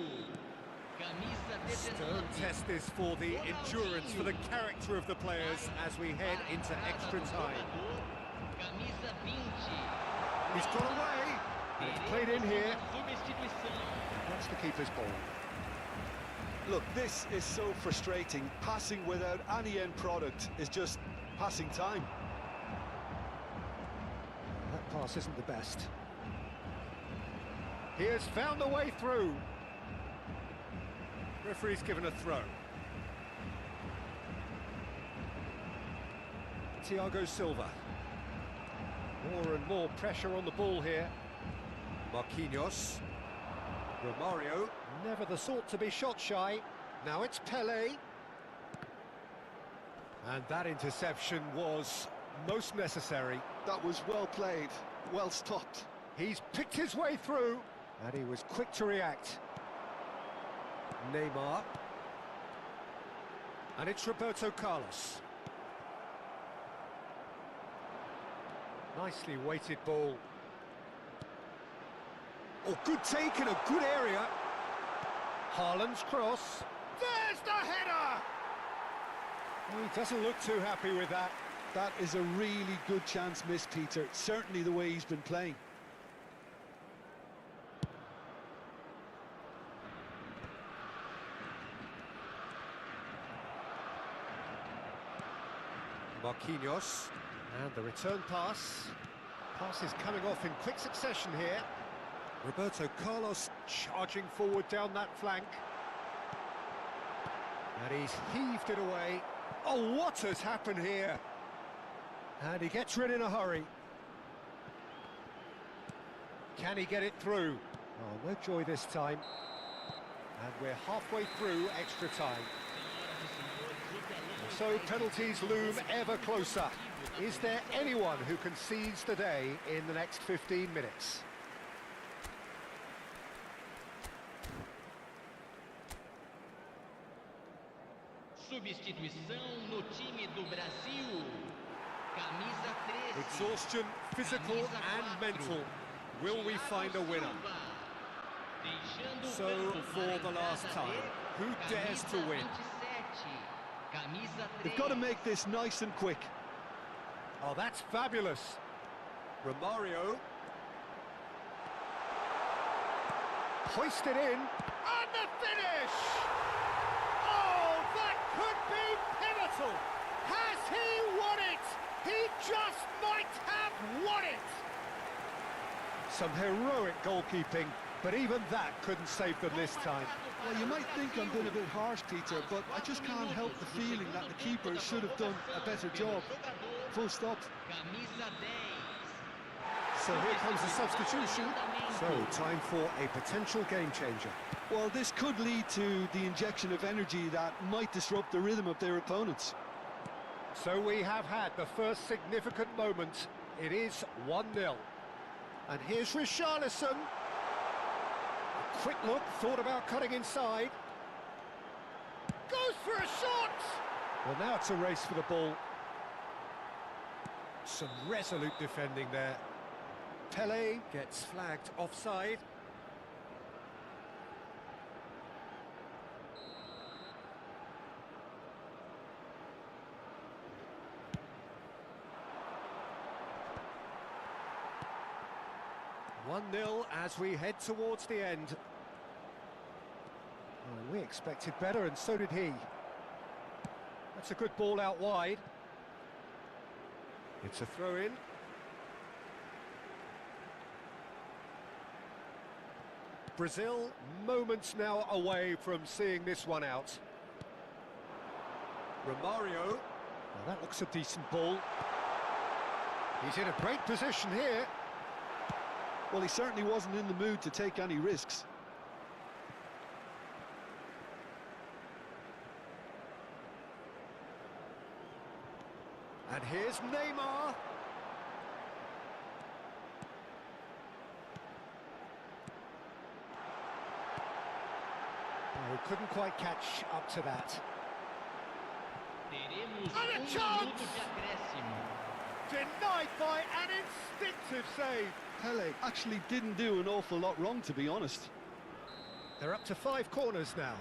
Speaker 4: Camisa 19.
Speaker 1: Stern test this for the endurance, for the character of the players as we head into extra time.
Speaker 4: Camisa 20.
Speaker 1: He's got away, and it's played in here. That's the keeper's ball.
Speaker 5: Look, this is so frustrating. Passing without any end product is just passing time.
Speaker 1: That pass isn't the best. He has found a way through. Referee's given a throw. Thiago Silva. More and more pressure on the ball here. Marquinhos. Romario, never the sort to be shot shy. Now it's Pelé. And that interception was most necessary.
Speaker 2: That was well played, well stopped.
Speaker 1: He's picked his way through, and he was quick to react. Neymar. And it's Roberto Carlos. Nicely weighted ball. Oh, good take in a good area. Haaland's cross. There's the header! Oh, he doesn't look too happy with that.
Speaker 2: That is a really good chance missed, Peter. Certainly the way he's been playing.
Speaker 1: Marquinhos, and the return pass. Pass is coming off in quick succession here. Roberto Carlos charging forward down that flank. And he's heaved it away. Oh, what has happened here? And he gets rid in a hurry. Can he get it through? Oh, no joy this time. And we're halfway through extra time. So penalties loom ever closer. Is there anyone who can seize the day in the next 15 minutes?
Speaker 4: Substituição no time do Brasil. Camisa 13.
Speaker 1: Exhaustion, physical and mental. Will we find a winner? So, for the last time, who dares to win?
Speaker 2: They've got to make this nice and quick.
Speaker 1: Oh, that's fabulous. Romario. Hoisted in. And the finish! Oh, that could be pivotal. Has he won it? He just might have won it. Some heroic goalkeeping, but even that couldn't save them this time.
Speaker 2: Well, you might think I'm being a bit harsh, Peter, but I just can't help the feeling that the keeper should have done a better job. Full stop.
Speaker 1: So here comes the substitution. So, time for a potential game changer.
Speaker 2: Well, this could lead to the injection of energy that might disrupt the rhythm of their opponents.
Speaker 1: So we have had the first significant moment. It is 1-0. And here's Richarlison. A quick look, thought about cutting inside. Goes for a shot! Well, now it's a race for the ball. Some resolute defending there. Pelé gets flagged offside. One-nil as we head towards the end. Well, we expected better, and so did he. That's a good ball out wide. It's a throw-in. Brazil moments now away from seeing this one out. Romario. Well, that looks a decent ball. He's in a great position here.
Speaker 2: Well, he certainly wasn't in the mood to take any risks.
Speaker 1: And here's Neymar. Oh, couldn't quite catch up to that.
Speaker 4: Teremos
Speaker 1: And a
Speaker 4: minuto
Speaker 1: chance!
Speaker 4: de acréscimo.
Speaker 1: Denied by an instinctive save.
Speaker 2: Pele actually didn't do an awful lot wrong, to be honest.
Speaker 1: They're up to 5 corners now.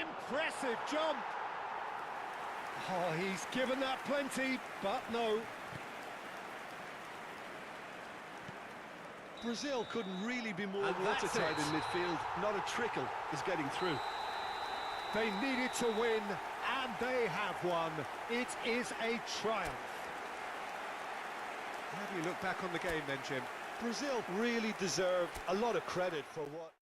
Speaker 1: Impressive jump. Oh, he's given that plenty, but no.
Speaker 2: Brazil couldn't really be more
Speaker 1: And that's
Speaker 2: watertight
Speaker 1: it.
Speaker 2: in midfield. Not a trickle is getting through.
Speaker 1: They needed to win, and they have won. It is a triumph. How do you look back on the game then, Jim?
Speaker 5: Brazil really deserve a lot of credit for what...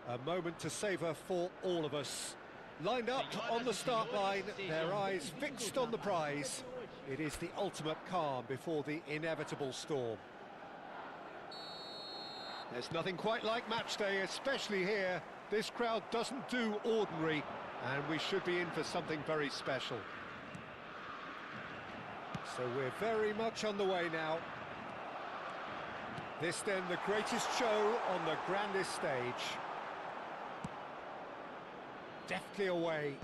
Speaker 1: A moment to savour for all of us. Lined up on the start line, their eyes fixed on the prize. It is the ultimate calm before the inevitable storm. There's nothing quite like match day, especially here. This crowd doesn't do ordinary, and we should be in for something very special. So we're very much on the way now. This then the greatest show on the grandest stage. Deftly away.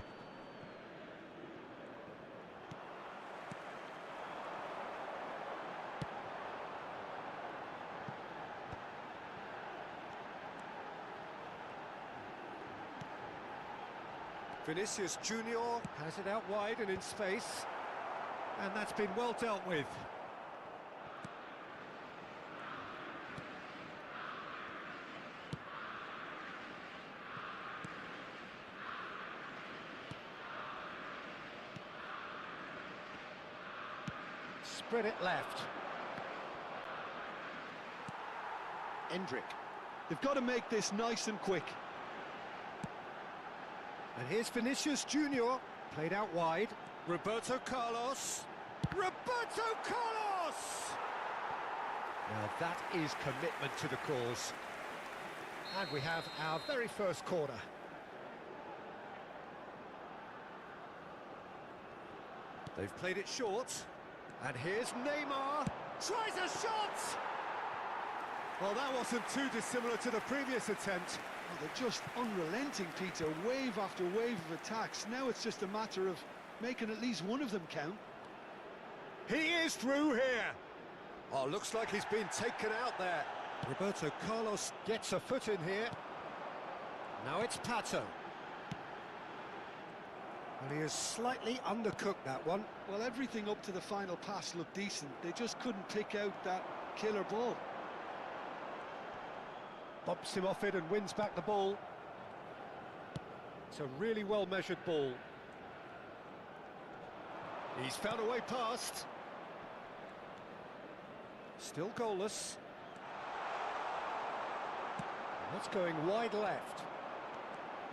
Speaker 1: Vinicius Junior has it out wide and in space, and that's been well dealt with. Spread it left. Endrick.
Speaker 2: They've got to make this nice and quick.
Speaker 1: And here's Vinicius Junior, played out wide. Roberto Carlos. Roberto Carlos! Now that is commitment to the cause. And we have our very first corner. They've played it short. And here's Neymar. Tries a shot! Well, that wasn't too dissimilar to the previous attempt.
Speaker 2: Oh, they're just unrelenting, Peter. Wave after wave of attacks. Now it's just a matter of making at least one of them count.
Speaker 1: He is through here. Oh, looks like he's been taken out there. Roberto Carlos gets a foot in here. Now it's Pato. And he has slightly undercooked that one.
Speaker 2: Well, everything up to the final pass looked decent. They just couldn't pick out that killer ball.
Speaker 1: Bumps him off it and wins back the ball. It's a really well-measured ball. He's found a way past. Still goalless. And that's going wide left.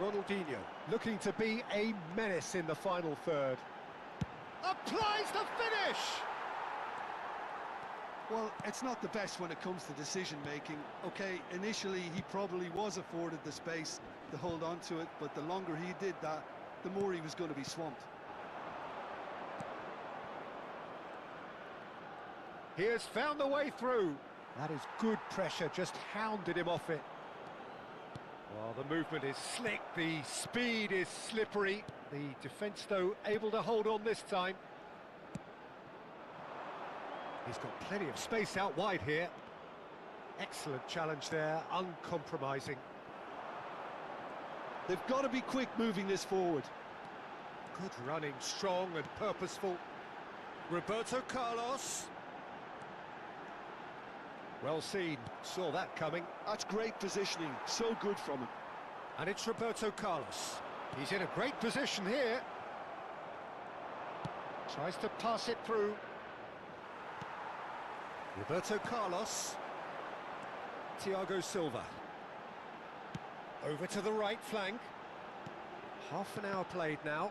Speaker 1: Ronaldinho looking to be a menace in the final third. Applies the finish!
Speaker 2: Well, it's not the best when it comes to decision-making. Okay, initially he probably was afforded the space to hold on to it, but the longer he did that, the more he was going to be swamped.
Speaker 1: He has found the way through. That is good pressure, just hounded him off it. Well, the movement is slick, the speed is slippery. The defence, though, able to hold on this time. He's got plenty of space out wide here. Excellent challenge there, uncompromising.
Speaker 2: They've got to be quick moving this forward.
Speaker 1: Good running, strong and purposeful. Roberto Carlos. Well seen, saw that coming.
Speaker 2: That's great positioning, so good from him.
Speaker 1: And it's Roberto Carlos. He's in a great position here. Tries to pass it through. Roberto Carlos. Thiago Silva. Over to the right flank. Half an hour played now.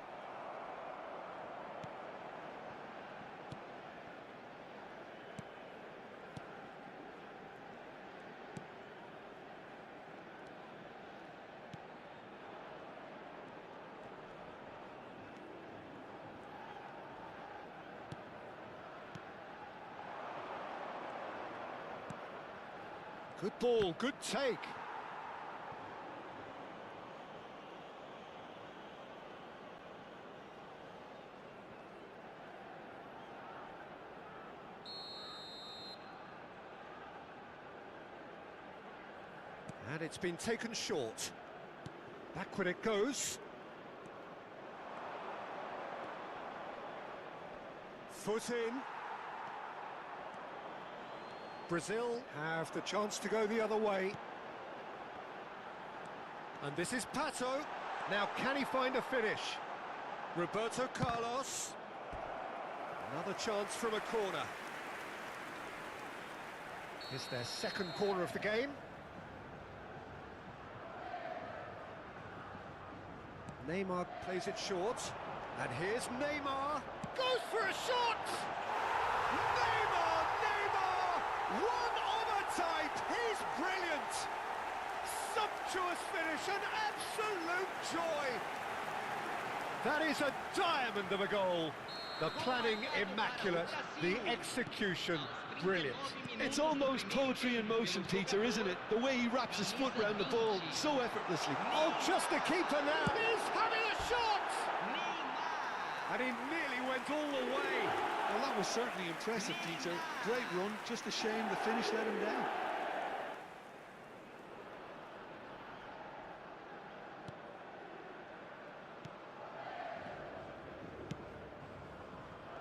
Speaker 1: Good ball, good take. And it's been taken short. Backward it goes. Foot in. Brazil have the chance to go the other way. And this is Pato. Now can he find a finish? Roberto Carlos. Another chance from a corner. It's their second corner of the game. Neymar plays it short. And here's Neymar. Goes for a shot! Neymar! One of a type! He's brilliant! Sumptuous finish, an absolute joy! That is a diamond of a goal. The planning immaculate, the execution brilliant.
Speaker 2: It's almost poetry in motion, Peter, isn't it? The way he wraps his foot round the ball so effortlessly.
Speaker 1: Oh, just the keeper now! He's having a shot! And he nearly went all the way.
Speaker 2: Well, that was certainly impressive, Peter. Great run, just a shame the finish let him down.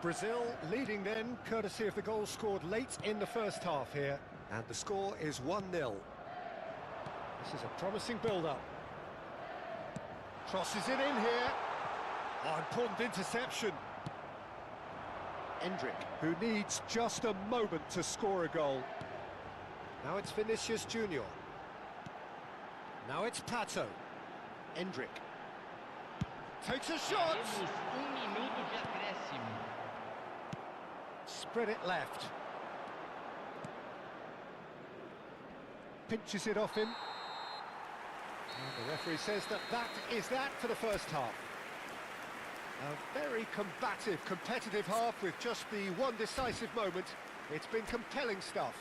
Speaker 1: Brazil leading then, courtesy of the goal scored late in the first half here. And the score is 1-0. This is a promising build-up. Crosses it in here. Oh, important interception. Endrick, who needs just a moment to score a goal. Now it's Vinicius Junior. Now it's Pato. Endrick. Takes a shot!
Speaker 4: Temos minuto de acréscimo.
Speaker 1: Spread it left. Pinches it off him. And the referee says that is that for the first half. A very combative, competitive half with just the one decisive moment It's been compelling stuff.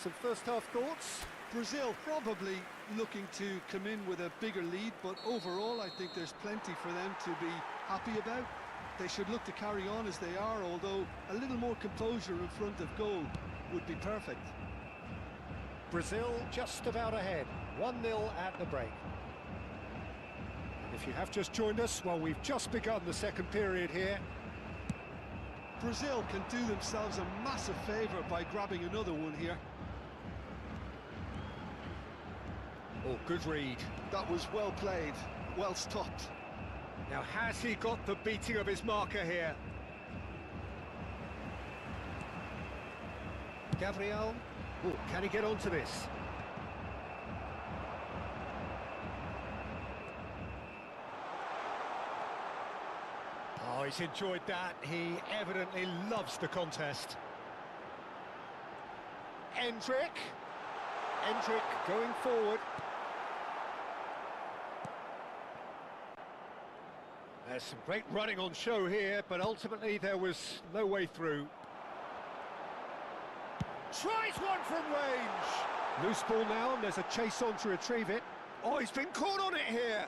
Speaker 1: Some first-half thoughts?
Speaker 2: Brazil probably looking to come in with a bigger lead, but overall I think there's plenty for them to be happy about. They should look to carry on as they are, although a little more composure in front of goal would be perfect.
Speaker 1: Brazil just about ahead, 1-0 at the break. If you have just joined us, well, we've just begun the second period here.
Speaker 2: Brazil can do themselves a massive favour by grabbing another one here.
Speaker 1: Oh, good read.
Speaker 2: That was well played, well stopped.
Speaker 1: Now, has he got the beating of his marker here? Gabriel. Oh, can he get onto this? Oh, he's enjoyed that. He evidently loves the contest. Endrick going forward. There's some great running on show here, but ultimately there was no way through. Tries one from range! Loose ball now, and there's a chase on to retrieve it. Oh, he's been caught on it here!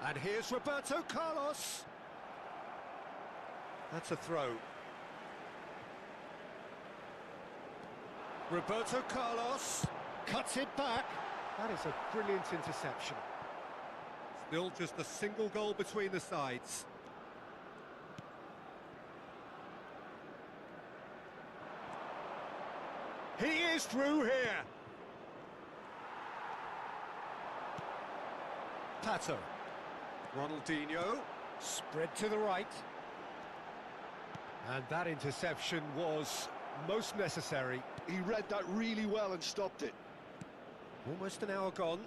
Speaker 1: And here's Roberto Carlos. That's a throw. Roberto Carlos cuts it back. That is a brilliant interception. Still just a single goal between the sides. He is through here. Pato. Ronaldinho. Spread to the right. And that interception was most necessary.
Speaker 2: He read that really well and stopped it.
Speaker 1: Almost an hour gone.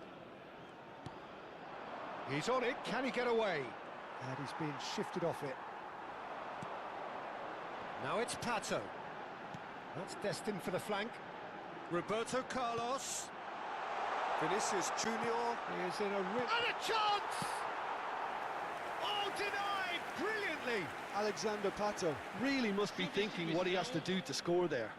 Speaker 1: He's on it, can he get away? And he's being shifted off it. Now it's Pato. That's destined for the flank. Roberto Carlos. Vinicius Junior is in a rip. And a chance! Oh, denied brilliantly!
Speaker 2: Alexander Pato really must be thinking what he has to do to score there.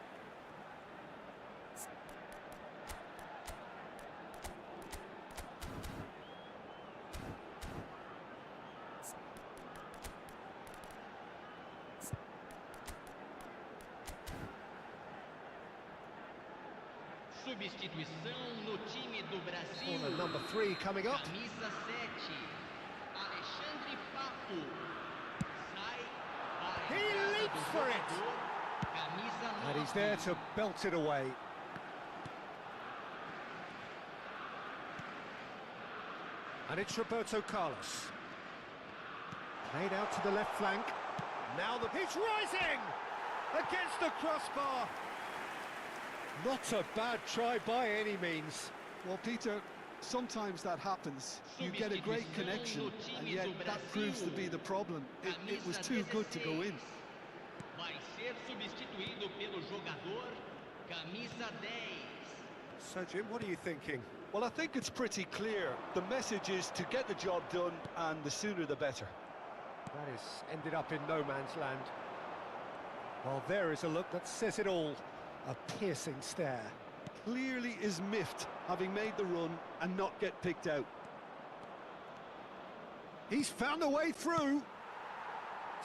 Speaker 4: Substituição no time do Brasil.
Speaker 1: Corner number 3 coming up.
Speaker 4: Camisa 7. Alexandre Pato. Sai.
Speaker 1: He leaps for it.
Speaker 4: Camisa 9.
Speaker 1: And he's there to belt it away. And it's Roberto Carlos. Played out to the left flank. Now he's rising against the crossbar. Not a bad try by any means.
Speaker 2: Well, Peter, sometimes that happens. You get a great connection, and yet that proves to be the problem. It was too good to go in.
Speaker 4: Vai ser substituído pelo jogador camisa 10.
Speaker 1: So, Jim, what are you thinking?
Speaker 2: Well, I think it's pretty clear. The message is to get the job done, and the sooner the better.
Speaker 1: That has ended up in no man's land. Well, there is a look that says it all. A piercing stare.
Speaker 2: Clearly is miffed, having made the run and not get picked out.
Speaker 1: He's found a way through.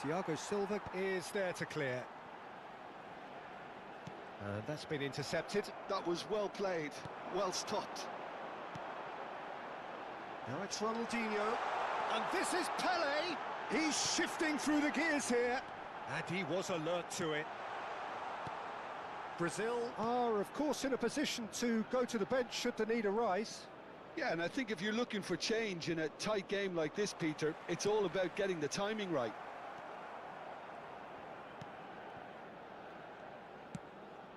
Speaker 1: Thiago Silva is there to clear. And that's been intercepted.
Speaker 2: That was well played, well stopped.
Speaker 1: Now it's Ronaldinho. And this is Pele. He's shifting through the gears here. And he was alert to it. Brazil are, of course, in a position to go to the bench should the need arise.
Speaker 2: Yeah, and I think if you're looking for change in a tight game like this, Peter, it's all about getting the timing right.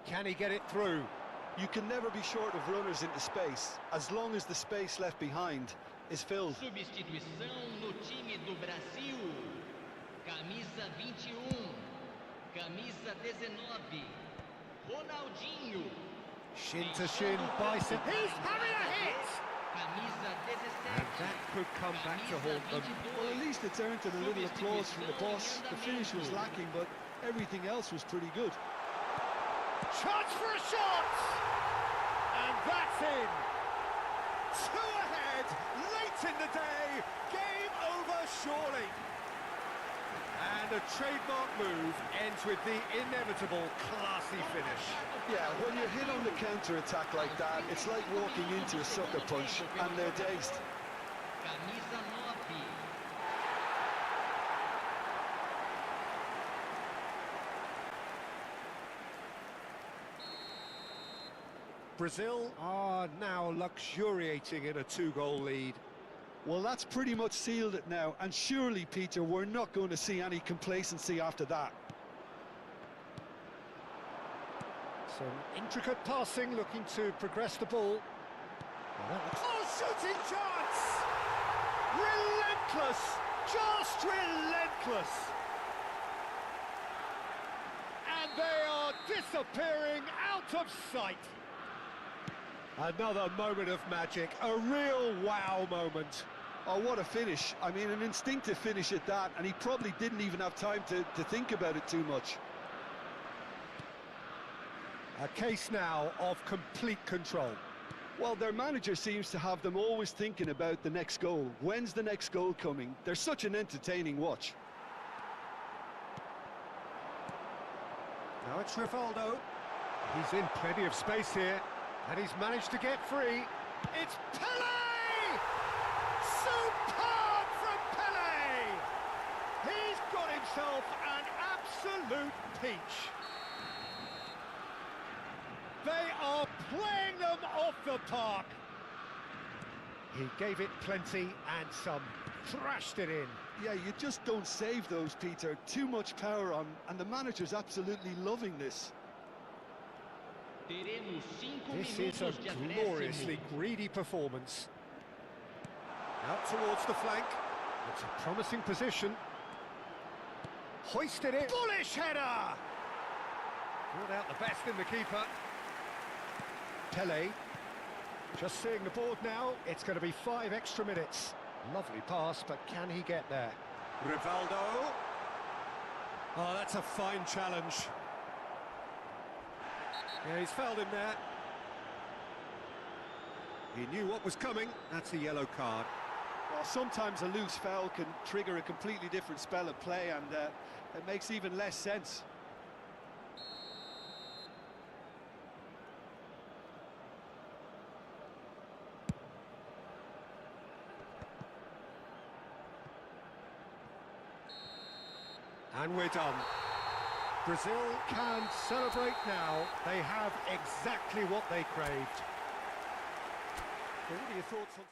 Speaker 1: Can he get it through?
Speaker 2: You can never be short of runners into space, as long as the space left behind is filled.
Speaker 4: Substituição no time do Brasil. Camisa 21. Camisa 19. Ronaldinho.
Speaker 1: Shin to shin, bicep. He's having a hit!
Speaker 4: Camisa 17.
Speaker 1: And that could come back to haunt them.
Speaker 2: Well, at least it's earned a little applause from the boss. The finish was lacking, but Everything else was pretty good.
Speaker 1: Chance for a shot! And that's in! Two ahead, late in the day, game over surely. And a trademark move ends with the inevitable classy finish.
Speaker 5: Yeah, when you're hit on the counter-attack like that, it's like walking into a sucker punch and they're dazed.
Speaker 4: Camisa 9.
Speaker 1: Brazil are now luxuriating in a two-goal lead.
Speaker 2: Well, that's pretty much sealed it now, and surely, Peter, we're not going to see any complacency after that.
Speaker 1: Some intricate passing, looking to progress the ball. Oh, shooting chance! Relentless! Just relentless! And they are disappearing out of sight. Another moment of magic, a real wow moment.
Speaker 2: Oh, what a finish. I mean, an instinctive finish at that, and he probably didn't even have time to think about it too much.
Speaker 1: A case now of complete control.
Speaker 2: Well, their manager seems to have them always thinking about the next goal. When's the next goal coming? They're such an entertaining watch.
Speaker 1: Now it's Rivaldo. He's in plenty of space here, and he's managed to get free. It's Pelé! Superb from Pelé! He's got himself an absolute peach. They are playing them off the park. He gave it plenty and some, thrashed it in.
Speaker 2: Yeah, you just don't save those, Peter. Too much power on, and the manager's absolutely loving this.
Speaker 1: This is a gloriously greedy performance. Out towards the flank. It's a promising position. Hoisted it. Bullish header! Brought out the best in the keeper. Pelé. Just seeing the board now. It's going to be 5 extra minutes. Lovely pass, but can he get there? Rivaldo. Oh, that's a fine challenge. Yeah, he's fouled him there. He knew what was coming. That's a yellow card.
Speaker 2: Well, sometimes a loose foul can trigger a completely different spell of play, and it makes even less sense.
Speaker 1: And we're done. Brazil can celebrate now. They have exactly what they craved. What are your thoughts on...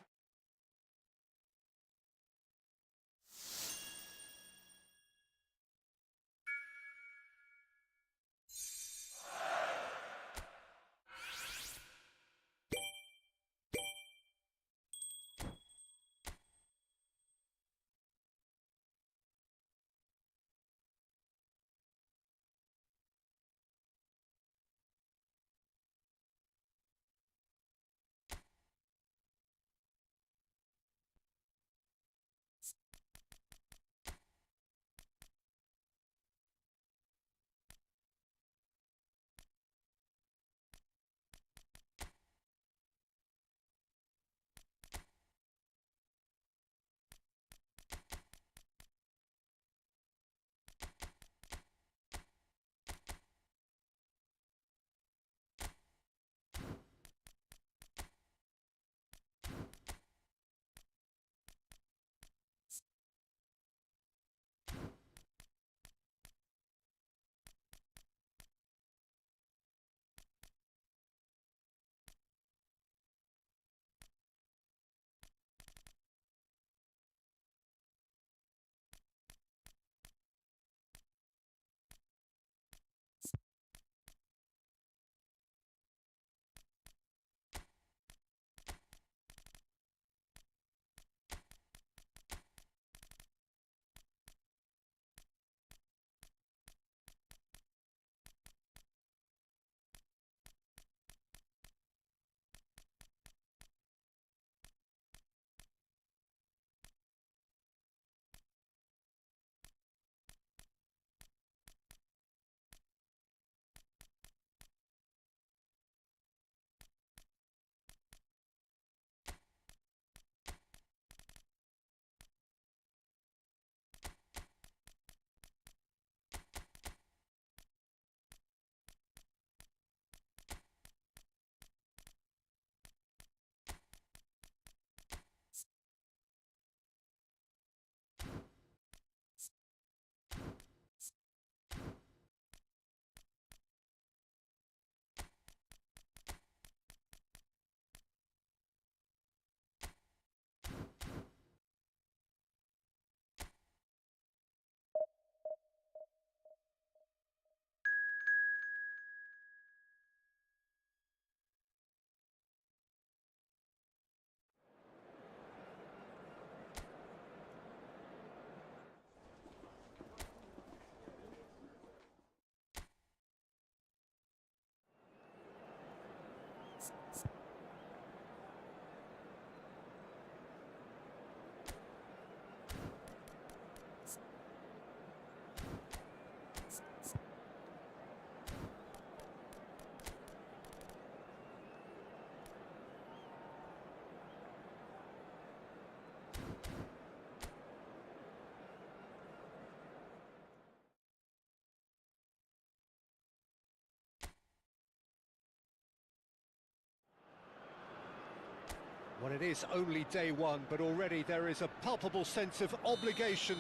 Speaker 1: Well, it is only day one, but already there is a palpable sense of obligation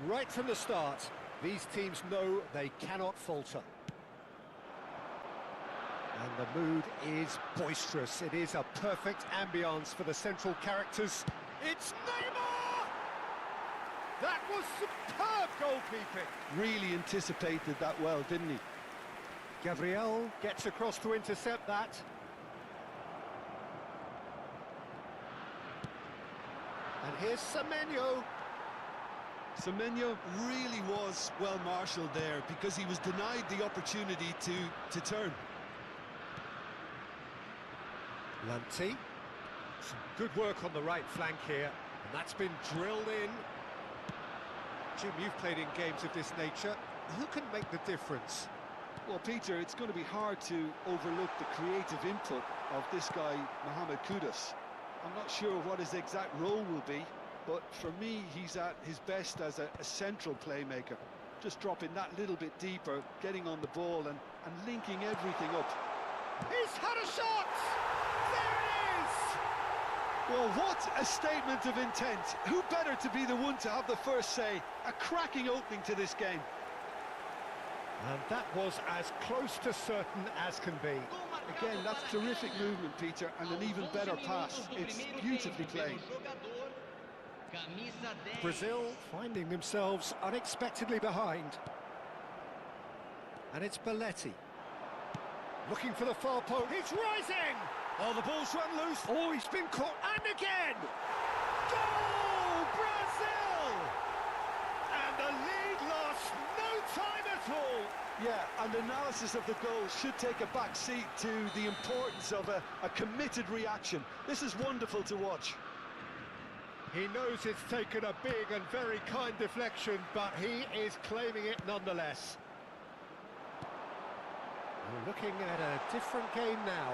Speaker 1: right from the start. These teams know they cannot falter. And the mood is boisterous. It is a perfect ambience for the central characters. It's Neymar! That was superb goalkeeping.
Speaker 2: Really anticipated that well, didn't he?
Speaker 1: Gabriel gets across to intercept that. And here's Semenyo.
Speaker 2: Semenyo really was well marshalled there because he was denied the opportunity to turn.
Speaker 1: Lanti. Some good work on the right flank here, and that's been drilled in. Jim, you've played in games of this nature. Who can make the difference?
Speaker 2: Well, Peter, it's going to be hard to overlook the creative input of this guy, Mohamed Kudus. I'm not sure what his exact role will be, but for me, he's at his best as a central playmaker. Just dropping that little bit deeper, getting on the ball and linking everything up.
Speaker 1: He's had a shot! There it is!
Speaker 2: Well, what a statement of intent. Who better to be the one to have the first say? A cracking opening to this game.
Speaker 1: And that was as close to certain as can be.
Speaker 2: Again, that's terrific movement, Peter, and an even better pass. It's beautifully played.
Speaker 1: Brazil finding themselves unexpectedly behind. And it's Belletti. Looking for the far post. He's rising! Oh, the ball's run loose. Oh, he's been caught. And again! Goal! Brazil! And the lead lost no time at all.
Speaker 2: Yeah, and analysis of the goal should take a back seat to the importance of a committed reaction. This is wonderful to watch.
Speaker 1: He knows it's taken a big and very kind deflection, but he is claiming it nonetheless. We're looking at a different game now.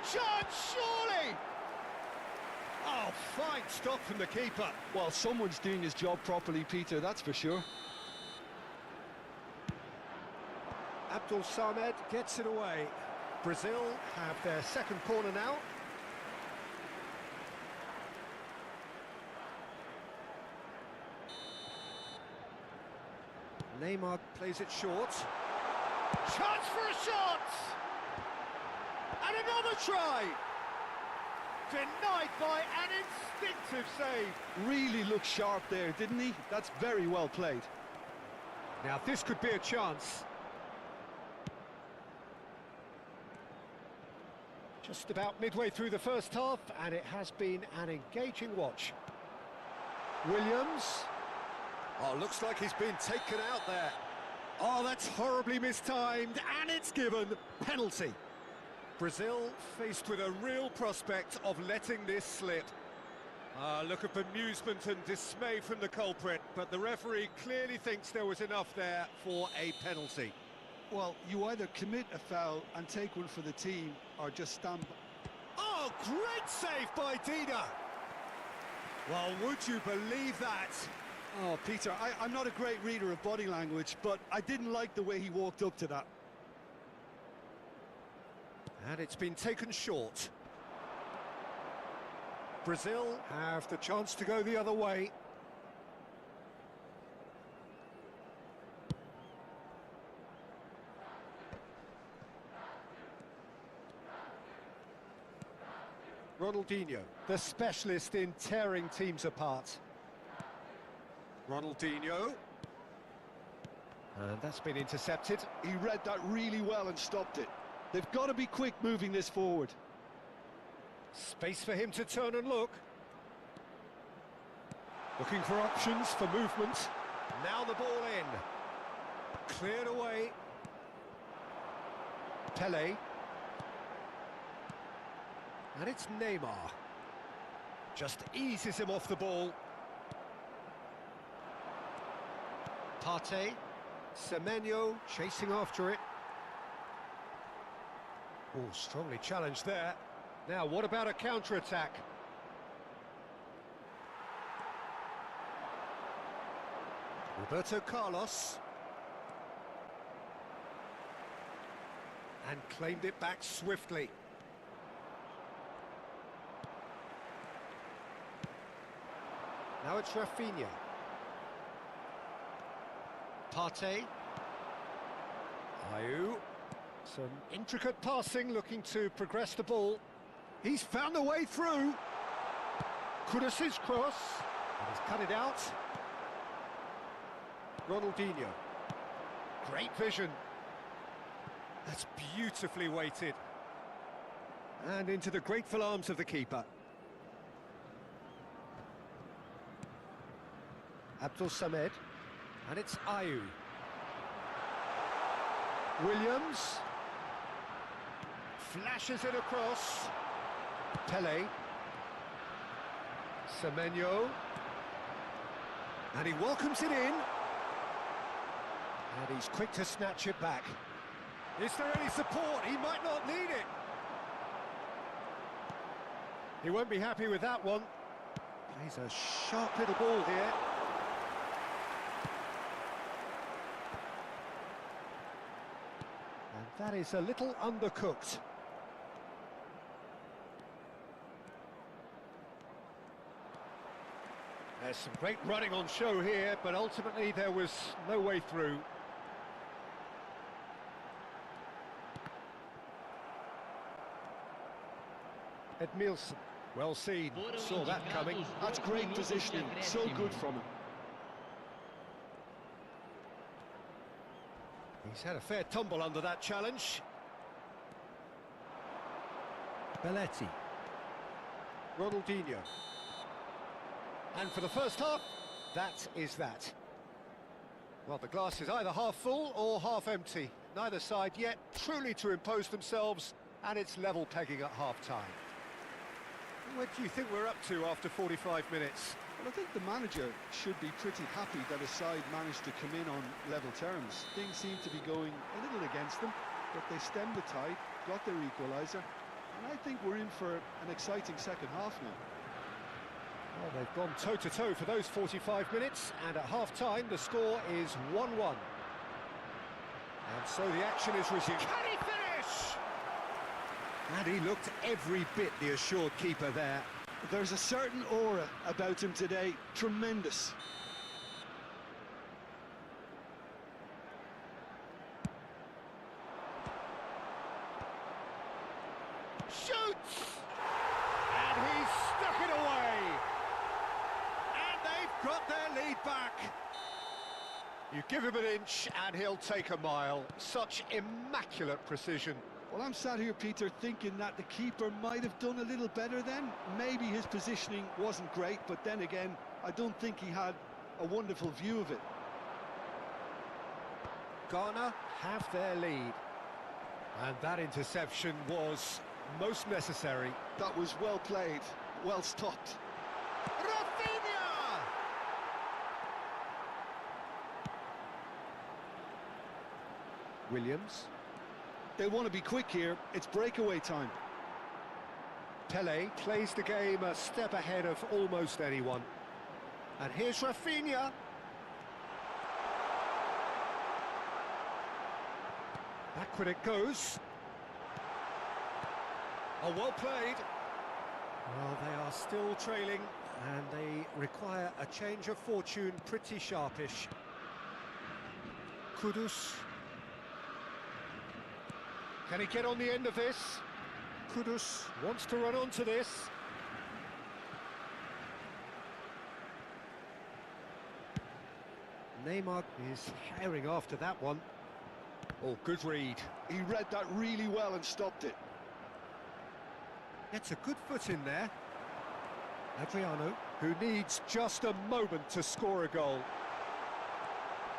Speaker 1: Chance, surely! Oh, fine stop from the keeper.
Speaker 2: Well, someone's doing his job properly, Peter, that's for sure.
Speaker 1: Abdul Samed gets it away. Brazil have their second corner now. Neymar plays it short. Chance for a shot! And another try! Denied by an instinctive save.
Speaker 2: Really looked sharp there, didn't he? That's very well played.
Speaker 1: Now this could be a chance. Just about midway through the first half, and it has been an engaging watch. Williams. Oh, looks like he's been taken out there. Oh, that's horribly mistimed, and it's given penalty. Brazil faced with a real prospect of letting this slip. Look of bemusement and dismay from the culprit, but the referee clearly thinks there was enough there for a penalty.
Speaker 2: Well, you either commit a foul and take one for the team, or just stand...
Speaker 1: Oh, great save by Dida! Well, would you believe that?
Speaker 2: Oh, Peter, I'm not a great reader of body language, but I didn't like the way he walked up to that.
Speaker 1: And it's been taken short. Brazil have the chance to go the other way. Ronaldinho, the specialist in tearing teams apart. Ronaldinho. And that's been intercepted.
Speaker 2: He read that really well and stopped it. They've got to be quick moving this forward.
Speaker 1: Space for him to turn and look. Looking for options for movement. Now the ball in. Cleared away. Pele. And it's Neymar. Just eases him off the ball. Partey. Semenyo chasing after it. Oh, strongly challenged there. Now, what about a counter-attack? Roberto Carlos. And claimed it back swiftly. Now it's Rafinha. Partey. Ayew. Some intricate passing, looking to progress the ball. He's found a way through. Kudus's cross. And he's cut it out. Ronaldinho. Great vision. That's beautifully weighted. And into the grateful arms of the keeper. Abdul Samed. And it's Ayew. Williams. Flashes it across. Pele. Semenyo. And he welcomes it in. And he's quick to snatch it back. Is there any support? He might not need it. He won't be happy with that one. Plays a sharp little ball here. And that is a little undercooked. There's some great running on show here, but ultimately there was no way through. Edmilson, well seen, saw that coming.
Speaker 2: That's great positioning, so good from him.
Speaker 1: He's had a fair tumble under that challenge. Belletti. Ronaldinho. And for the first half, that is that. Well, the glass is either half full or half empty. Neither side yet truly to impose themselves, and it's level pegging at half-time. What do you think we're up to after 45 minutes?
Speaker 2: Well, I think the manager should be pretty happy that his side managed to come in on level terms. Things seem to be going a little against them, but they stemmed the tide, got their equaliser, and I think we're in for an exciting second half now.
Speaker 1: Well, they've gone toe-to-toe for those 45 minutes, and at half-time the score is 1-1. And so the action is resumed. Can he finish? And he looked every bit the assured keeper there.
Speaker 2: There's a certain aura about him today, tremendous.
Speaker 1: Shoots! And he's stuck it away! And they've got their lead back. You give him an inch and he'll take a mile. Such immaculate precision.
Speaker 2: Well, I'm sat here, Peter, thinking that the keeper might have done a little better then. Maybe his positioning wasn't great, but then again, I don't think he had a wonderful view of it.
Speaker 1: Ghana have their lead. And that interception was most necessary.
Speaker 2: That was well played, well stopped.
Speaker 1: Rafinha! Williams.
Speaker 2: They want to be quick here, it's breakaway time.
Speaker 1: Pele plays the game a step ahead of almost anyone. And here's Rafinha. Backward it goes. Oh, well played. Well, they are still trailing, and they require a change of fortune pretty sharpish. Kudus. Can he get on the end of this? Kudus wants to run onto this. Neymar is herring after that one. Oh, good read.
Speaker 2: He read that really well and stopped it.
Speaker 1: Gets a good foot in there. Adriano, who needs just a moment to score a goal.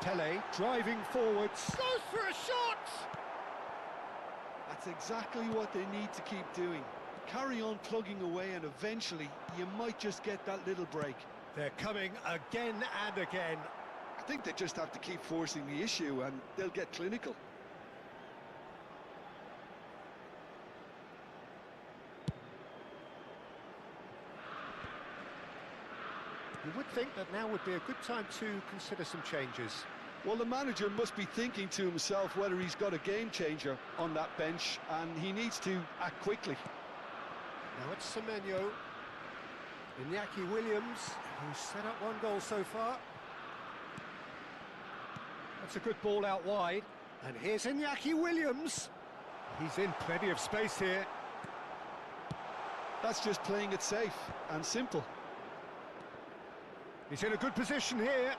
Speaker 1: Pele driving forwards. Goes for a shot!
Speaker 2: That's exactly what they need to keep doing. Carry on plugging away and eventually you might just get that little break.
Speaker 1: They're coming again and again.
Speaker 2: I think they just have to keep forcing the issue and they'll get clinical.
Speaker 1: You would think that now would be a good time to consider some changes.
Speaker 2: Well, the manager must be thinking to himself whether he's got a game changer on that bench, and he needs to act quickly.
Speaker 1: Now it's Semenyo. Iñaki Williams, who's set up one goal so far. That's a good ball out wide. And here's Iñaki Williams. He's in plenty of space here.
Speaker 2: That's just playing it safe and simple.
Speaker 1: He's in a good position here.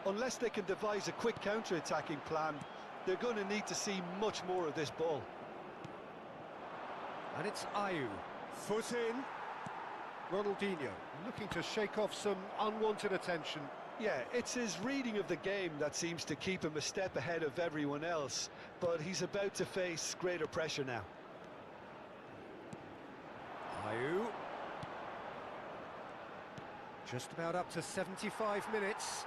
Speaker 5: Unless they can devise a quick counter-attacking plan, they're going to need to see much more of this ball.
Speaker 1: And it's Ayew. Foot in. Ronaldinho looking to shake off some unwanted attention.
Speaker 5: Yeah, it's his reading of the game that seems to keep him a step ahead of everyone else, but he's about to face greater pressure now.
Speaker 1: Ayew. Just about up to 75 minutes.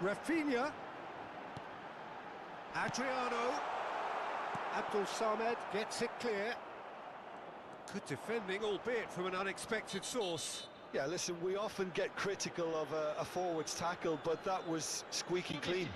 Speaker 1: Rafinha. Adriano. Abdul Samed gets it clear. Good defending, albeit from an unexpected source.
Speaker 5: Yeah, listen, we often get critical of a forward's tackle, but that was squeaky clean.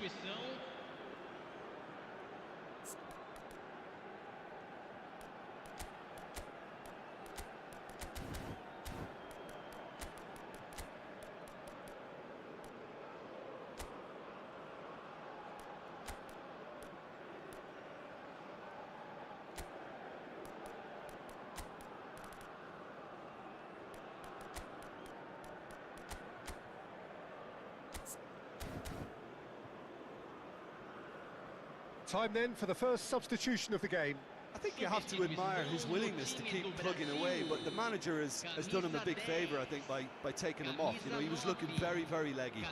Speaker 1: Time then for the first substitution of the game.
Speaker 2: I think you have to admire his willingness to keep plugging away, but the manager has done him a big favour, I think, by taking him off. You know, he was looking very, very leggy.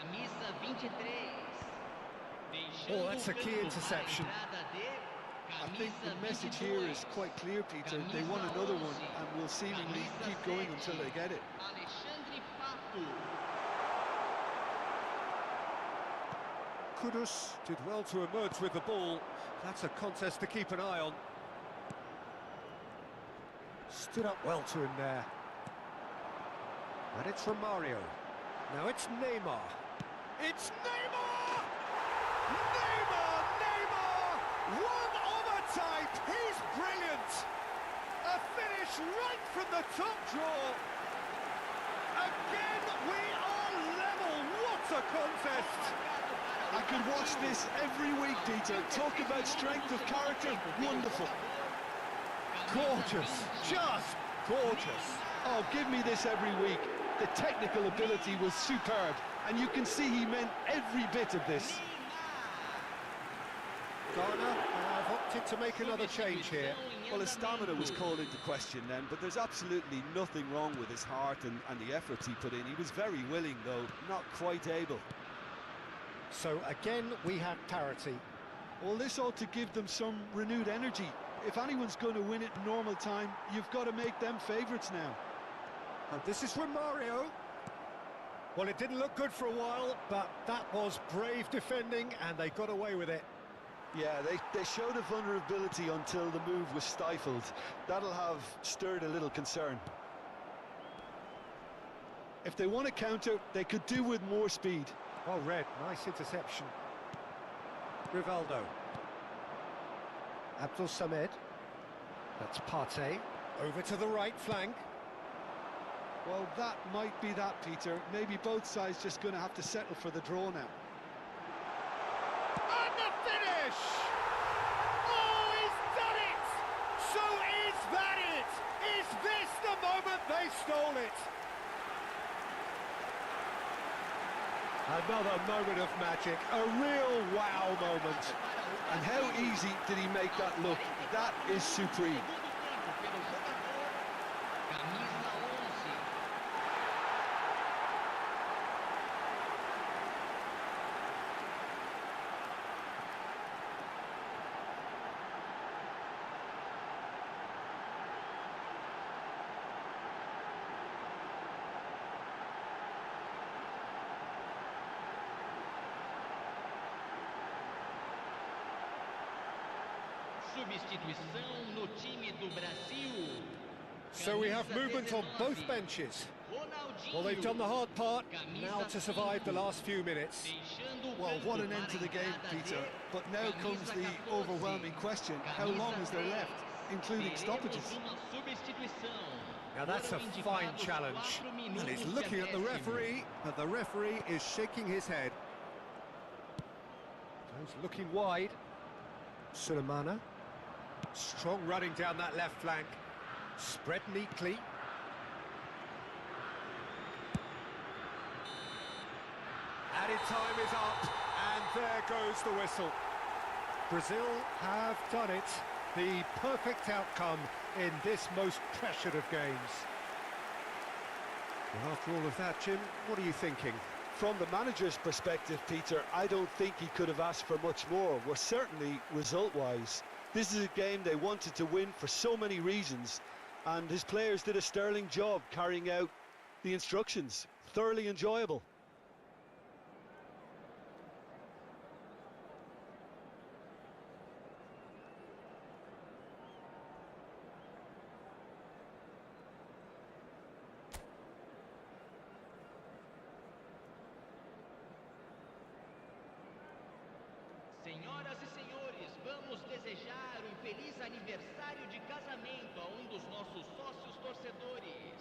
Speaker 1: Oh, that's a key interception.
Speaker 2: I think the message here is quite clear, Peter. They want another one and will seemingly keep going until they get it.
Speaker 1: Kudus did well to emerge with the ball. That's a contest to keep an eye on. Stood up well to him there. And it's Romario. Now it's Neymar. It's Neymar! Neymar! One of a type! He's brilliant! A finish right from the top draw. Again, we are level. What a contest!
Speaker 2: I could watch this every week, Peter. Talk about strength of character. Wonderful.
Speaker 1: Gorgeous. Just gorgeous.
Speaker 2: Oh, give me this every week. The technical ability was superb, and you can see he meant every bit of this.
Speaker 1: Ghana have opted to make another change here.
Speaker 2: Well, his stamina was called into question then, but there's absolutely nothing wrong with his heart and the efforts he put in. He was very willing, though, not quite able.
Speaker 1: So again, we have parity.
Speaker 2: Well, this ought to give them some renewed energy. If anyone's going to win it in normal time, you've got to make them favourites now.
Speaker 1: And this is Romario. Well, it didn't look good for a while, but that was brave defending, and they got away with it.
Speaker 5: Yeah, they showed a vulnerability until the move was stifled. That'll have stirred a little concern.
Speaker 2: If they want to counter, they could do with more speed.
Speaker 1: Well read, nice interception. Rivaldo. Abdul Samed. That's Partey. Over to the right flank.
Speaker 2: Well, that might be that, Peter. Maybe both sides just going to have to settle for the draw now.
Speaker 1: And the finish! Oh, he's done it! So is that it? Is this the moment they stole it? Another moment of magic, a real wow moment.
Speaker 2: And how easy did he make that look? That is supreme.
Speaker 4: Substituição no time do Brasil.
Speaker 1: So we have movement on both benches. Well, they've done the hard part, now to survive the last few minutes.
Speaker 2: Well, what an end to the game, Peter. But now comes the overwhelming question. How long is there left? including stoppages.
Speaker 4: Teremos uma substituição.
Speaker 1: Now that's a
Speaker 4: Foram
Speaker 1: fine
Speaker 4: indicados
Speaker 1: challenge.
Speaker 4: 4
Speaker 1: And he's
Speaker 4: minutos de
Speaker 1: looking at the
Speaker 4: acréscimo.
Speaker 1: referee, but the referee is shaking his head. He's looking wide. Sulemana. Strong running down that left flank. Spread neatly. Added time is up, and there goes the whistle. Brazil have done it. The perfect outcome in this most pressured of games. Well, after all of that, Jim, what are you thinking?
Speaker 5: From the manager's perspective, Peter, I don't think he could have asked for much more. Well, certainly result-wise. This is a game they wanted to win for so many reasons, and his players did a sterling job carrying out the instructions. Thoroughly enjoyable.
Speaker 4: Senhoras e senhores, vamos desejar um feliz aniversário de casamento a um dos nossos sócios torcedores.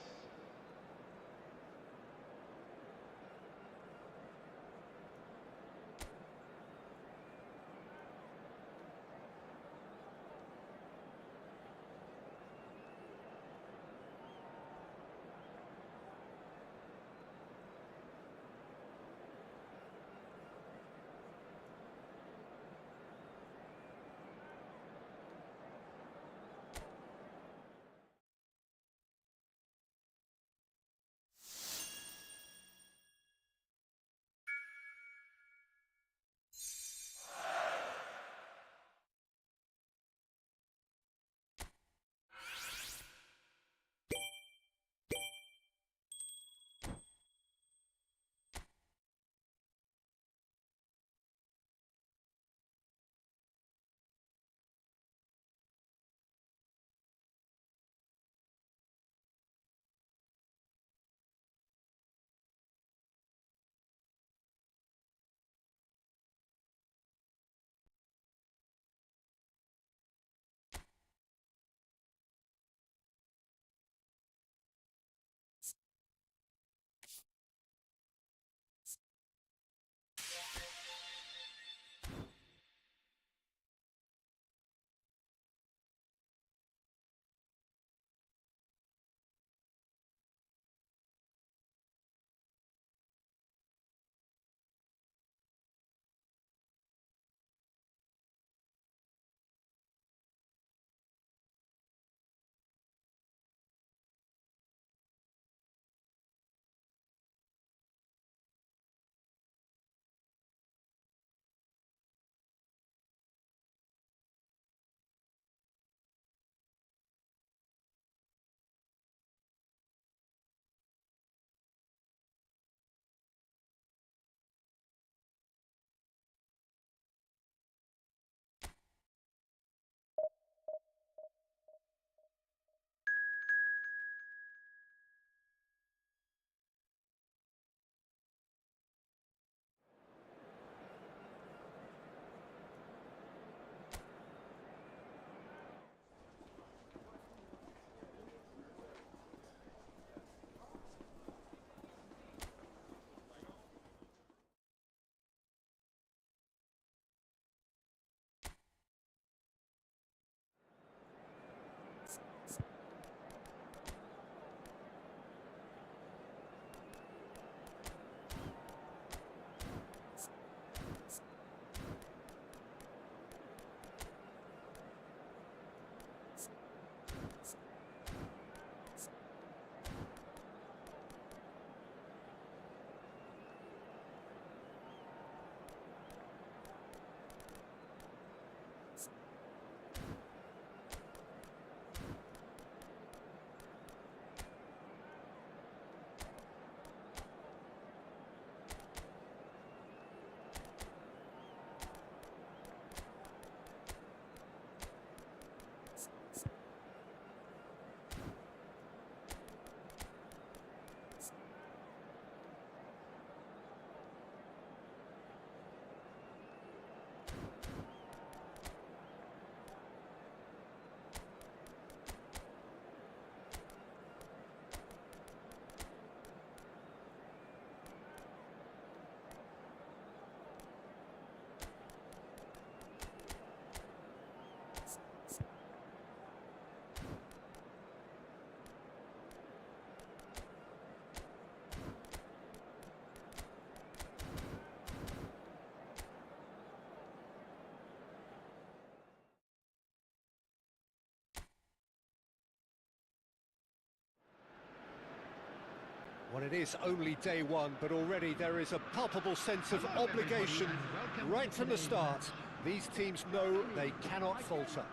Speaker 1: Well, it is only day one, but already there is a palpable sense of
Speaker 3: Hello, everybody,
Speaker 1: obligation
Speaker 3: and welcome
Speaker 1: right
Speaker 3: to
Speaker 1: from the
Speaker 3: today's
Speaker 1: start.
Speaker 3: match.
Speaker 1: These teams know they cannot falter.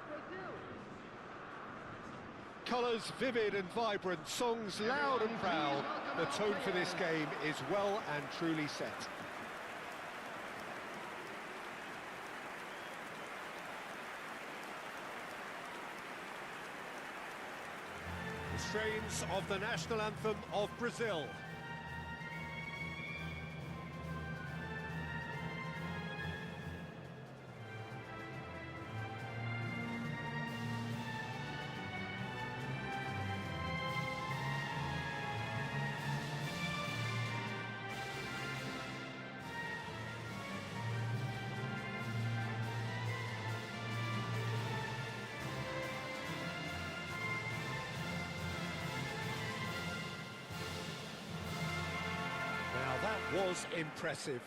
Speaker 1: Colours vivid and vibrant, songs loud and proud. The tone for this game is well and truly set. The strains of the national anthem of Brazil. Now that was impressive.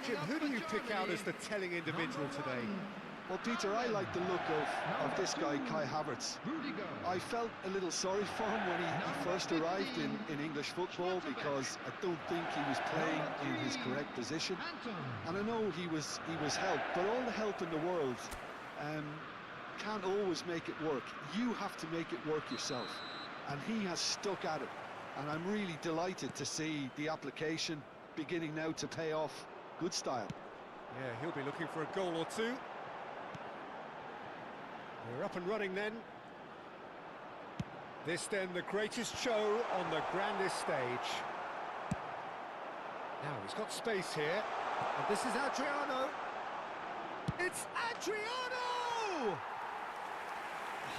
Speaker 1: Jim, who do you pick out as the telling individual today?
Speaker 2: Well, Peter, I like the look of this guy, Kai Havertz. I felt a little sorry for him when he first arrived in English football, because I don't think he was playing in his correct position. And I know he was helped, but all the help in the world can't always make it work. You have to make it work yourself. And he has stuck at it. And I'm really delighted to see the application beginning now to pay off. Good style.
Speaker 1: Yeah, he'll be looking for a goal or two. We're up and running then. This then the greatest show on the grandest stage. Now he's got space here. And this is Adriano. It's Adriano!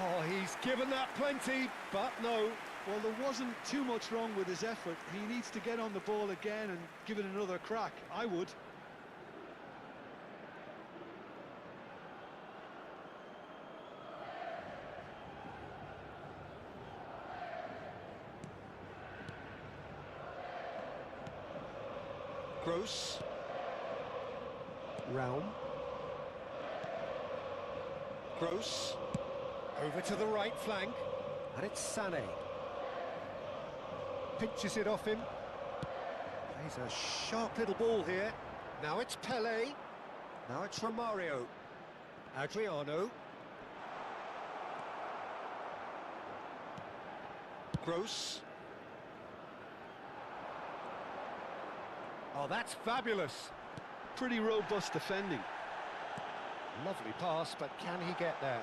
Speaker 1: Oh, he's given that plenty, but no.
Speaker 2: Well, there wasn't too much wrong with his effort. He needs to get on the ball again and give it another crack. I would.
Speaker 1: Gross. Raum. Gross. Over to the right flank. And it's Sané. Pinches it off him. Plays a sharp little ball here. Now it's Pelé. Now it's Romario. Adriano. Gross. Oh, that's fabulous.
Speaker 2: Pretty robust defending.
Speaker 1: Lovely pass, but can he get there?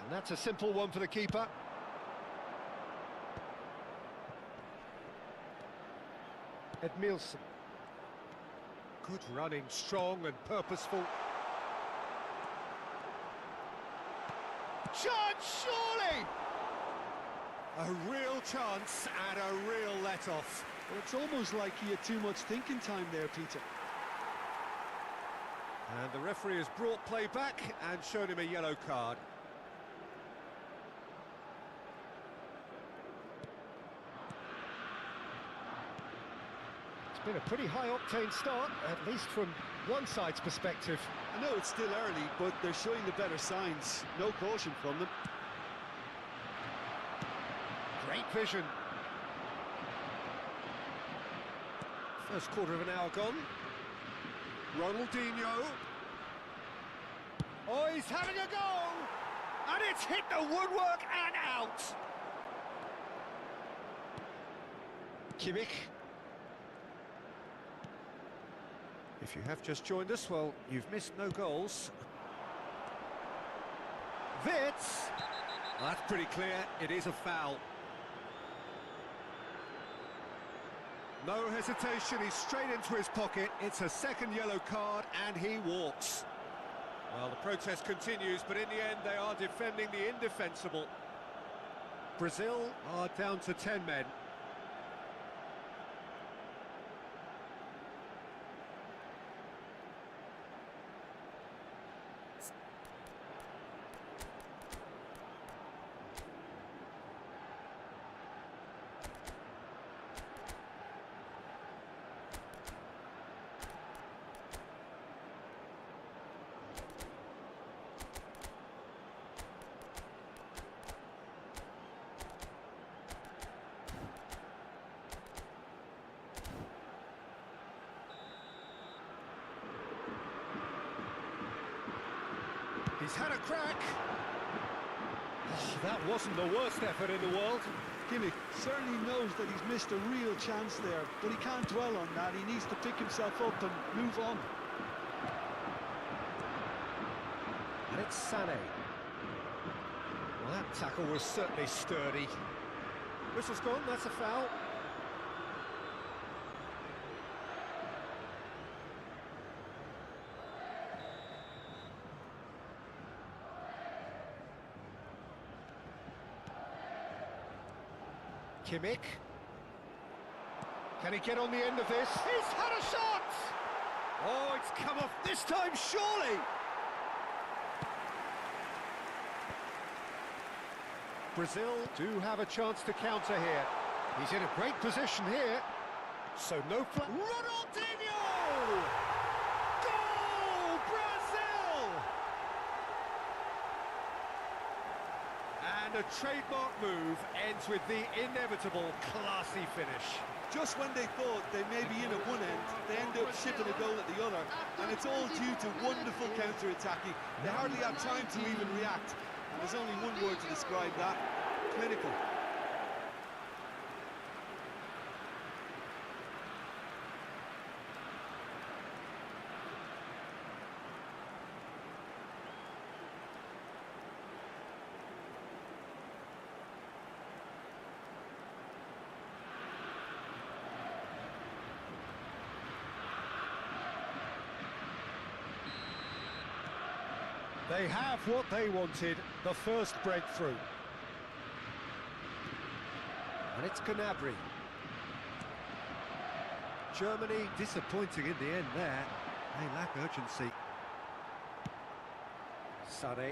Speaker 1: And that's a simple one for the keeper. Edmilson. Good running, strong and purposeful. Chance, surely! A real chance and a real let-off.
Speaker 2: Well, it's almost like he had too much thinking time there, Peter.
Speaker 1: And the referee has brought play back and shown him a yellow card. It's been a pretty high-octane start, at least from one side's perspective.
Speaker 2: I know it's still early, but they're showing the better signs. No caution from them.
Speaker 1: Great vision. First quarter of an hour gone. Ronaldinho. Oh, he's having a go! And it's hit the woodwork and out! Kimmich. If you have just joined us, well, you've missed no goals. Witz! Well, that's pretty clear, it is a foul. No hesitation, he's straight into his pocket. It's a second yellow card and he walks. Well, the protest continues, but in the end they are defending the indefensible. Brazil are down to 10 men. He's had a crack. Oh, that wasn't the worst effort in the world.
Speaker 2: Kimmich certainly knows that he's missed a real chance there, but he can't dwell on that. He needs to pick himself up and move on.
Speaker 1: And it's Sané. Well, that tackle was certainly sturdy. Whistle's gone, that's a foul. Kimmich. Can he get on the end of this? He's had a shot! Oh, it's come off this time, surely! Brazil do have a chance to counter here. He's in a great position here. So no flat. Ronaldinho! Goal, Brazil! And a trademark move ends with the inevitable classy finish.
Speaker 2: Just when they thought they may be in at one end, they end up shipping a goal at the other, and it's all due to wonderful counter-attacking. They hardly had time to even react, and there's only one word to describe that: clinical.
Speaker 1: They have what they wanted, the first breakthrough. And it's Gnabry. Germany disappointing in the end there. They lack urgency. Sané.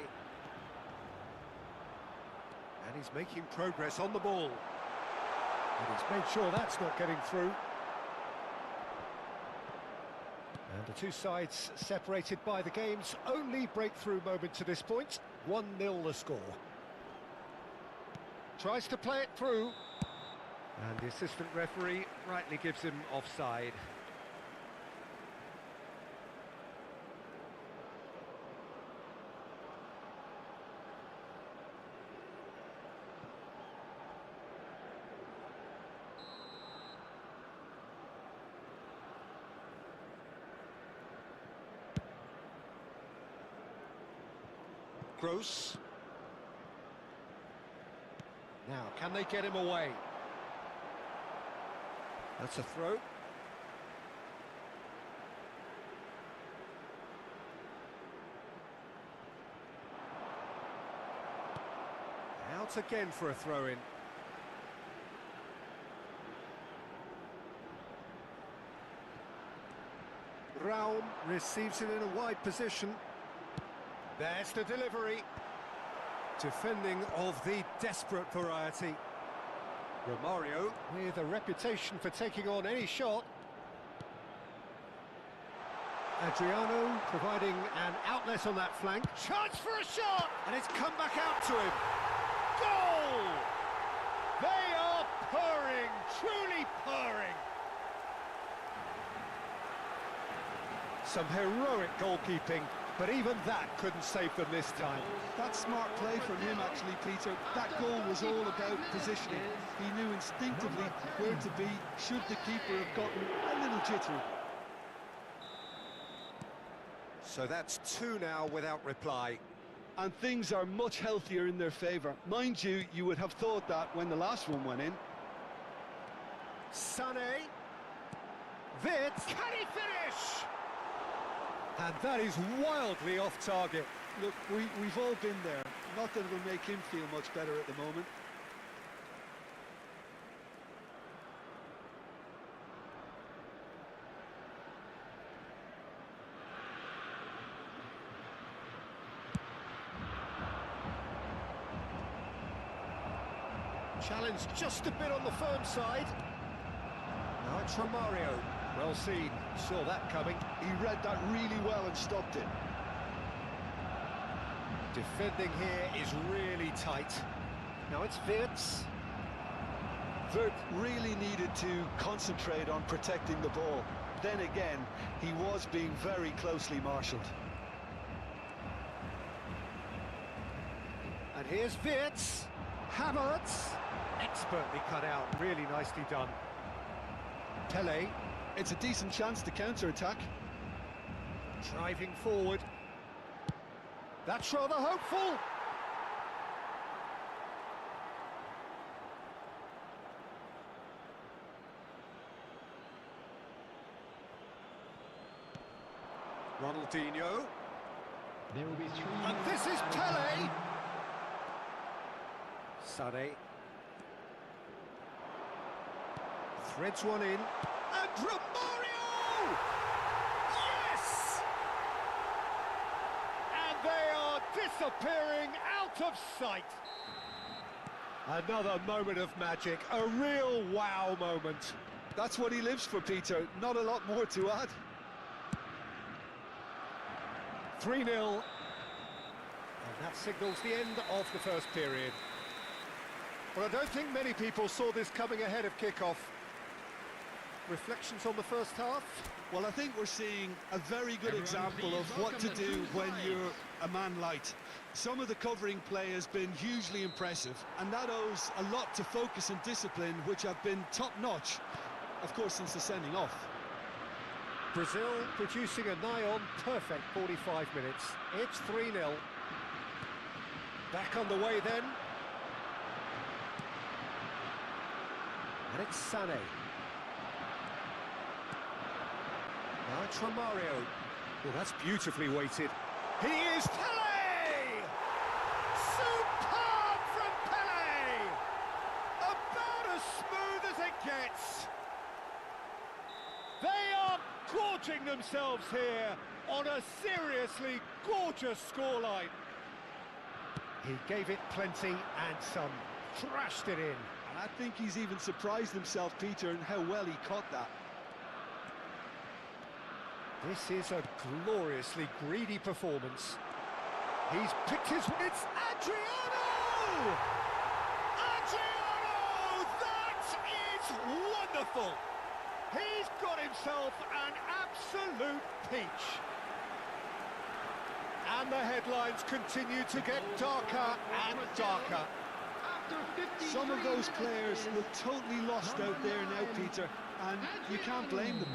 Speaker 1: And he's making progress on the ball. And he's made sure that's not getting through. And the two sides separated by the game's only breakthrough moment to this point. 1-0 the score. Tries to play it through. And the assistant referee rightly gives him offside. Gross. Now, can they get him away? That's a throw. Out again for a throw-in. Raum receives it in a wide position. There's the delivery. Defending of the desperate variety. Romario with a reputation for taking on any shot. Adriano providing an outlet on that flank. Chance for a shot! And it's come back out to him. Goal! They are purring, truly purring. Some heroic goalkeeping, but even that couldn't save them this time.
Speaker 2: That's smart play from him, actually, Peter. That goal was all about positioning. He knew instinctively where to be should the keeper have gotten a little jittery.
Speaker 1: So that's 2 now without reply.
Speaker 2: And things are much healthier in their favour. Mind you, you would have thought that when the last one went in.
Speaker 1: Sané. Wirtz, can he finish? And that is wildly off target.
Speaker 2: Look, we've all been there. Not that it'll make him feel much better at the moment.
Speaker 1: Challenge just a bit on the firm side. Now it's Romario. Well seen, saw that coming.
Speaker 2: He read that really well and stopped it.
Speaker 1: Defending here is really tight. Now it's Wirtz.
Speaker 2: Wirtz really needed to concentrate on protecting the ball. Then again, he was being very closely marshalled.
Speaker 1: And here's Wirtz. Havertz. Expertly cut out, really nicely done. Pele.
Speaker 2: It's a decent chance to counter-attack.
Speaker 1: Driving forward. That's rather hopeful. Ronaldinho.
Speaker 3: There will be 3
Speaker 1: And this is Pele. Sané. Threads one in. And Romario! Yes! And they are disappearing out of sight. Another moment of magic, a real wow moment.
Speaker 2: That's what he lives for, Peter. Not a lot more to add.
Speaker 1: 3-0. And that signals the end of the first period. Well, I don't think many people saw this coming ahead of kickoff. Reflections on the first half?
Speaker 2: Well, I think we're seeing a very good example of what to do when you're a man light. Some of the covering play has been hugely impressive, and that owes a lot to focus and discipline, which have been top-notch, of course, since the sending off.
Speaker 1: Brazil producing a nigh-on perfect 45 minutes. It's 3-0. Back on the way then. And it's Sané. Now it's Romario. Well, that's beautifully weighted. He is Pele! Superb from Pele! About as smooth as it gets. They are gorging themselves here on a seriously gorgeous scoreline. He gave it plenty and some. Thrashed it in.
Speaker 2: And I think he's even surprised himself, Peter, in how well he caught that.
Speaker 1: This is a gloriously greedy performance. He's picked his... It's Adriano! Adriano! That is wonderful! He's got himself an absolute peach. And the headlines continue to get darker and darker.
Speaker 2: Some of those players look totally lost out there now, Peter, and you can't blame them.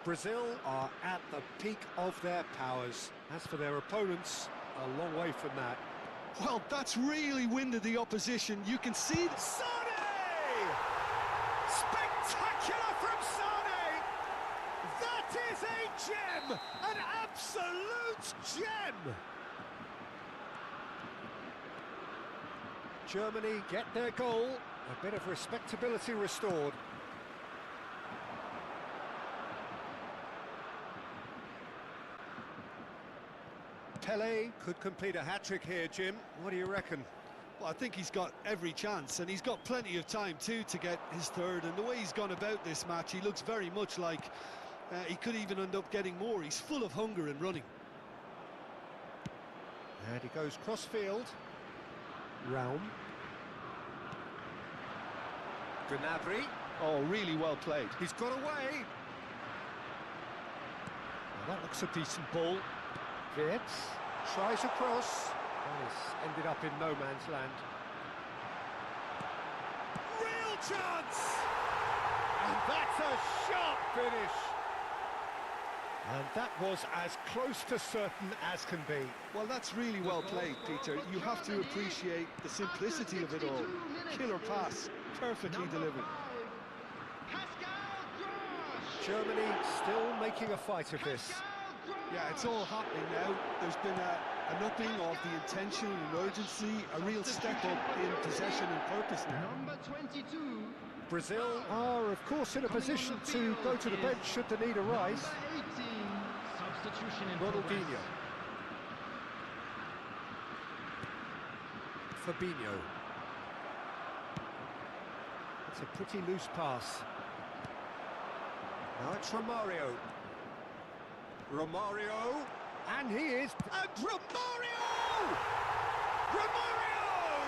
Speaker 1: Brazil are at the peak of their powers. As for their opponents, a long way from that.
Speaker 2: Well, that's really winded the opposition. You can see...
Speaker 1: Sané! Spectacular from Sané! That is a gem! An absolute gem! Germany get their goal. A bit of respectability restored. Pele could complete a hat-trick here, Jim. What do you reckon?
Speaker 2: Well, I think he's got every chance, and he's got plenty of time too to get his third. And the way he's gone about this match, he looks very much like he could even end up getting more. He's full of hunger and running.
Speaker 1: And he goes cross-field. Raum. Gnabry.
Speaker 2: Oh, really well played.
Speaker 1: He's got away. Well, that looks a decent ball. Wirtz tries across. Oh, it's ended up in no man's land. Real chance! And that's a sharp finish. And that was as close to certain as can be.
Speaker 2: Well, that's really well played, Peter. You have to appreciate the simplicity of it all. Killer pass, perfectly delivered.
Speaker 1: Germany still making a fight of this.
Speaker 2: Yeah, it's all happening now. There's been an upping of the intention and urgency, a real step up in possession and purpose now.
Speaker 3: Number 22.
Speaker 1: Brazil are, of course, in a position to go to the bench should the need arise.
Speaker 3: Number 18. Substitution in
Speaker 1: Ronaldinho.
Speaker 3: progress.
Speaker 1: Fabinho. It's a pretty loose pass. Now it's Romario. Romario, and he is... And Romario! Romario!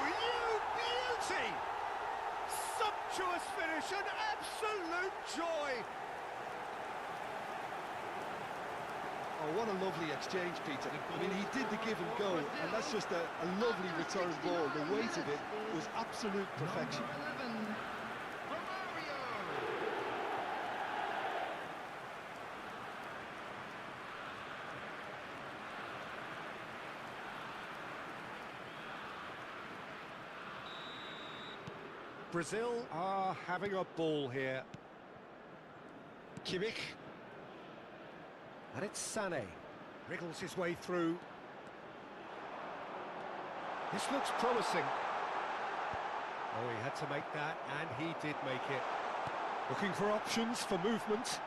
Speaker 1: You beauty! Sumptuous finish, an absolute joy!
Speaker 2: Oh, what a lovely exchange, Peter. I mean, he did the give and go, and that's just a lovely return ball. The weight of it was absolute perfection.
Speaker 3: Number 11. Romario.
Speaker 1: Brazil are having a ball here. Kimmich. And it's Sané. Wriggles his way through. This looks promising. Oh, he had to make that, and he did make it. Looking for options for movement.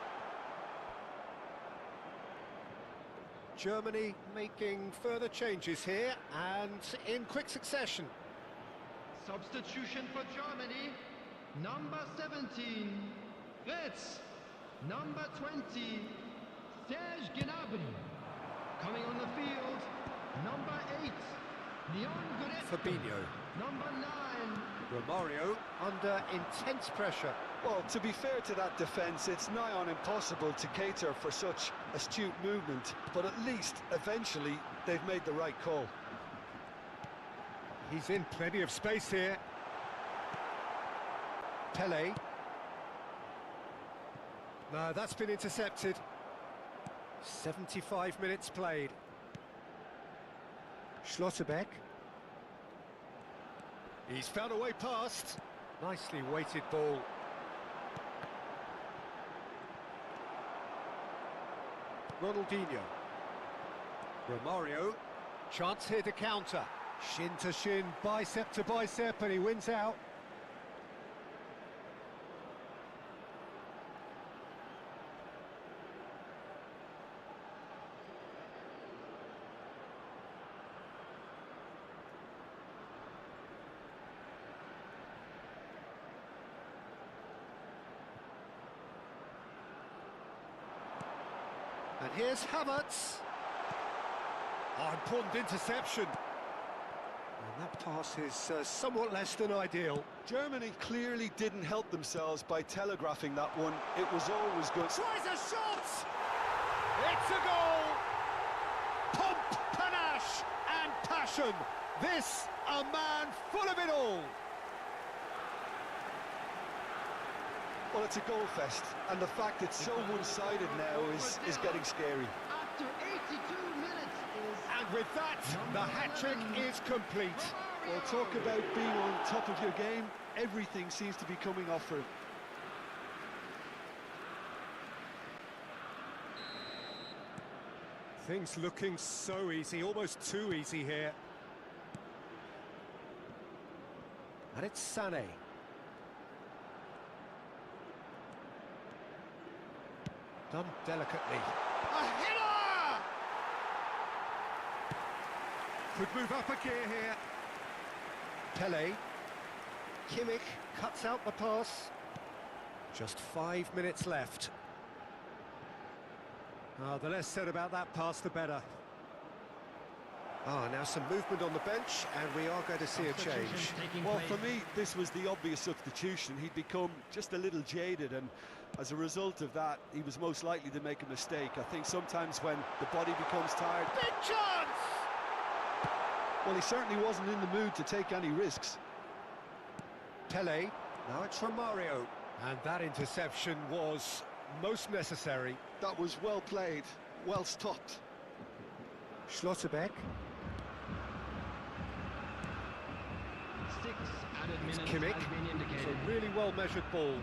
Speaker 1: Germany making further changes here, and in quick succession.
Speaker 3: Substitution for Germany. Number 17. Fritz. Number 20. Serge Gnabry. Coming on the field. Number 8. Leon Goretzka.
Speaker 1: Fabinho.
Speaker 3: Number 9.
Speaker 1: Romario under intense pressure.
Speaker 5: Well, to be fair to that defence, it's nigh on impossible to cater for such astute movement, but at least, eventually, they've made the right call.
Speaker 1: He's in plenty of space here. Pelé. No, that's been intercepted. 75 minutes played. Schlotterbeck. He's found a way past. Nicely weighted ball. Ronaldinho. Romario. Chance here to counter. Shin to shin, bicep to bicep, and he wins out. And here's Havertz. Oh, important interception. And that pass is somewhat less than ideal.
Speaker 5: Germany clearly didn't help themselves by telegraphing that one. It was always good.
Speaker 1: Tries a shot! It's a goal! Pomp, panache and passion. This, a man full of it all.
Speaker 5: Well, it's a goal fest, and the fact it's so one-sided now is getting scary.
Speaker 3: After 82 minutes is...
Speaker 1: And with that, the hat-trick is complete.
Speaker 2: Well, talk about being on top of your game. Everything seems to be coming off for him.
Speaker 1: Things looking so easy, almost too easy here. And it's Sané. Done delicately. A header! Could move up a gear here. Pelé. Kimmich cuts out the pass. Just 5 minutes left. The less said about that pass, the better. Now some movement on the bench, and we are going to see a change.
Speaker 5: Well, for me, this was the obvious substitution. He'd become just a little jaded, and as a result of that, he was most likely to make a mistake. I think sometimes when the body becomes tired...
Speaker 1: Big chance!
Speaker 2: Well, he certainly wasn't in the mood to take any risks.
Speaker 1: Pelé, now it's Romario. And that interception was most necessary.
Speaker 2: That was well played, well stopped.
Speaker 1: Schlotterbeck.
Speaker 3: 6 added minutes
Speaker 1: Kimmich.
Speaker 3: has been
Speaker 1: It's
Speaker 3: indicated.
Speaker 1: a really well measured ball.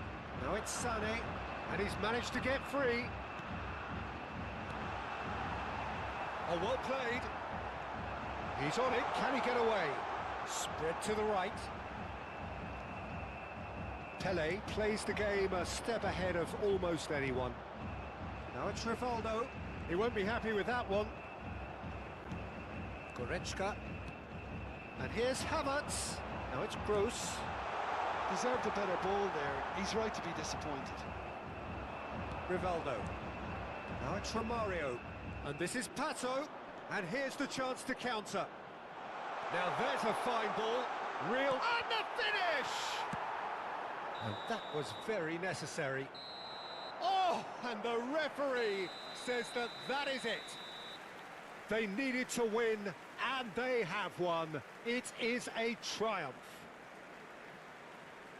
Speaker 1: Now it's Sané. And he's managed to get free. Oh, well played. He's on it, can he get away? Spread to the right. Pele plays the game a step ahead of almost anyone. Now it's Rivaldo. He won't be happy with that one. Goretzka. And here's Havertz. Now it's Gross.
Speaker 2: Deserved a better ball there. He's right to be disappointed.
Speaker 1: Rivaldo. Now it's Romario. And this is Pato. And here's the chance to counter. Now there's a fine ball. Real... And the finish! And that was very necessary. Oh, and the referee says that that is it. They needed to win, and they have won. It is a triumph.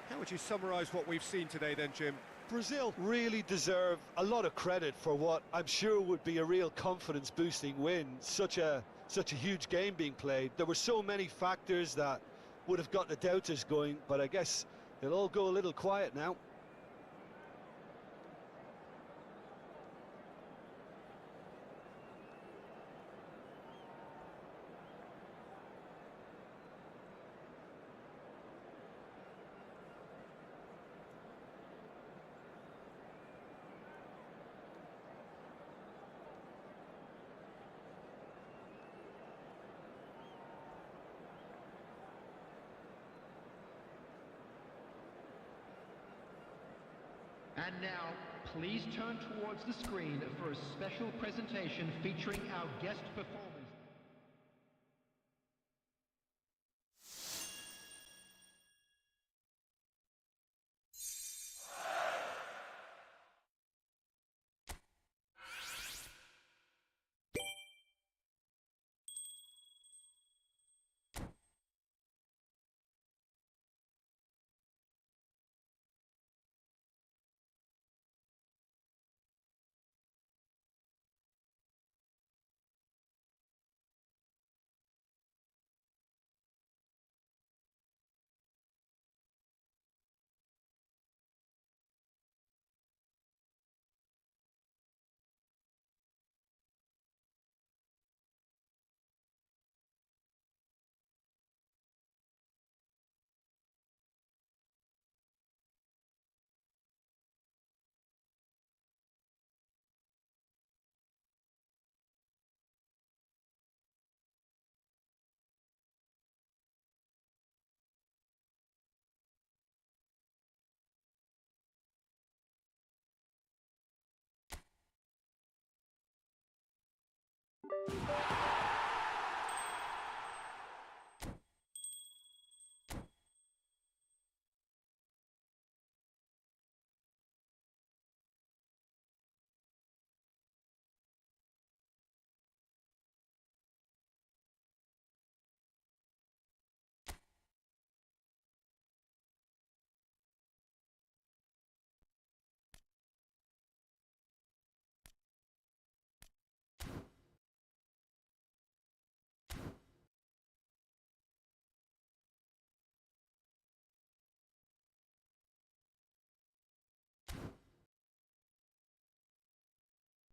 Speaker 1: How would you summarise what we've seen today then, Jim?
Speaker 5: Brazil really deserve a lot of credit for what I'm sure would be a real confidence-boosting win. Such a huge game being played. There were so many factors that would have got the doubters going, but I guess they'll all go a little quiet now.
Speaker 3: And now, please turn towards the screen for a special presentation featuring our guest performer.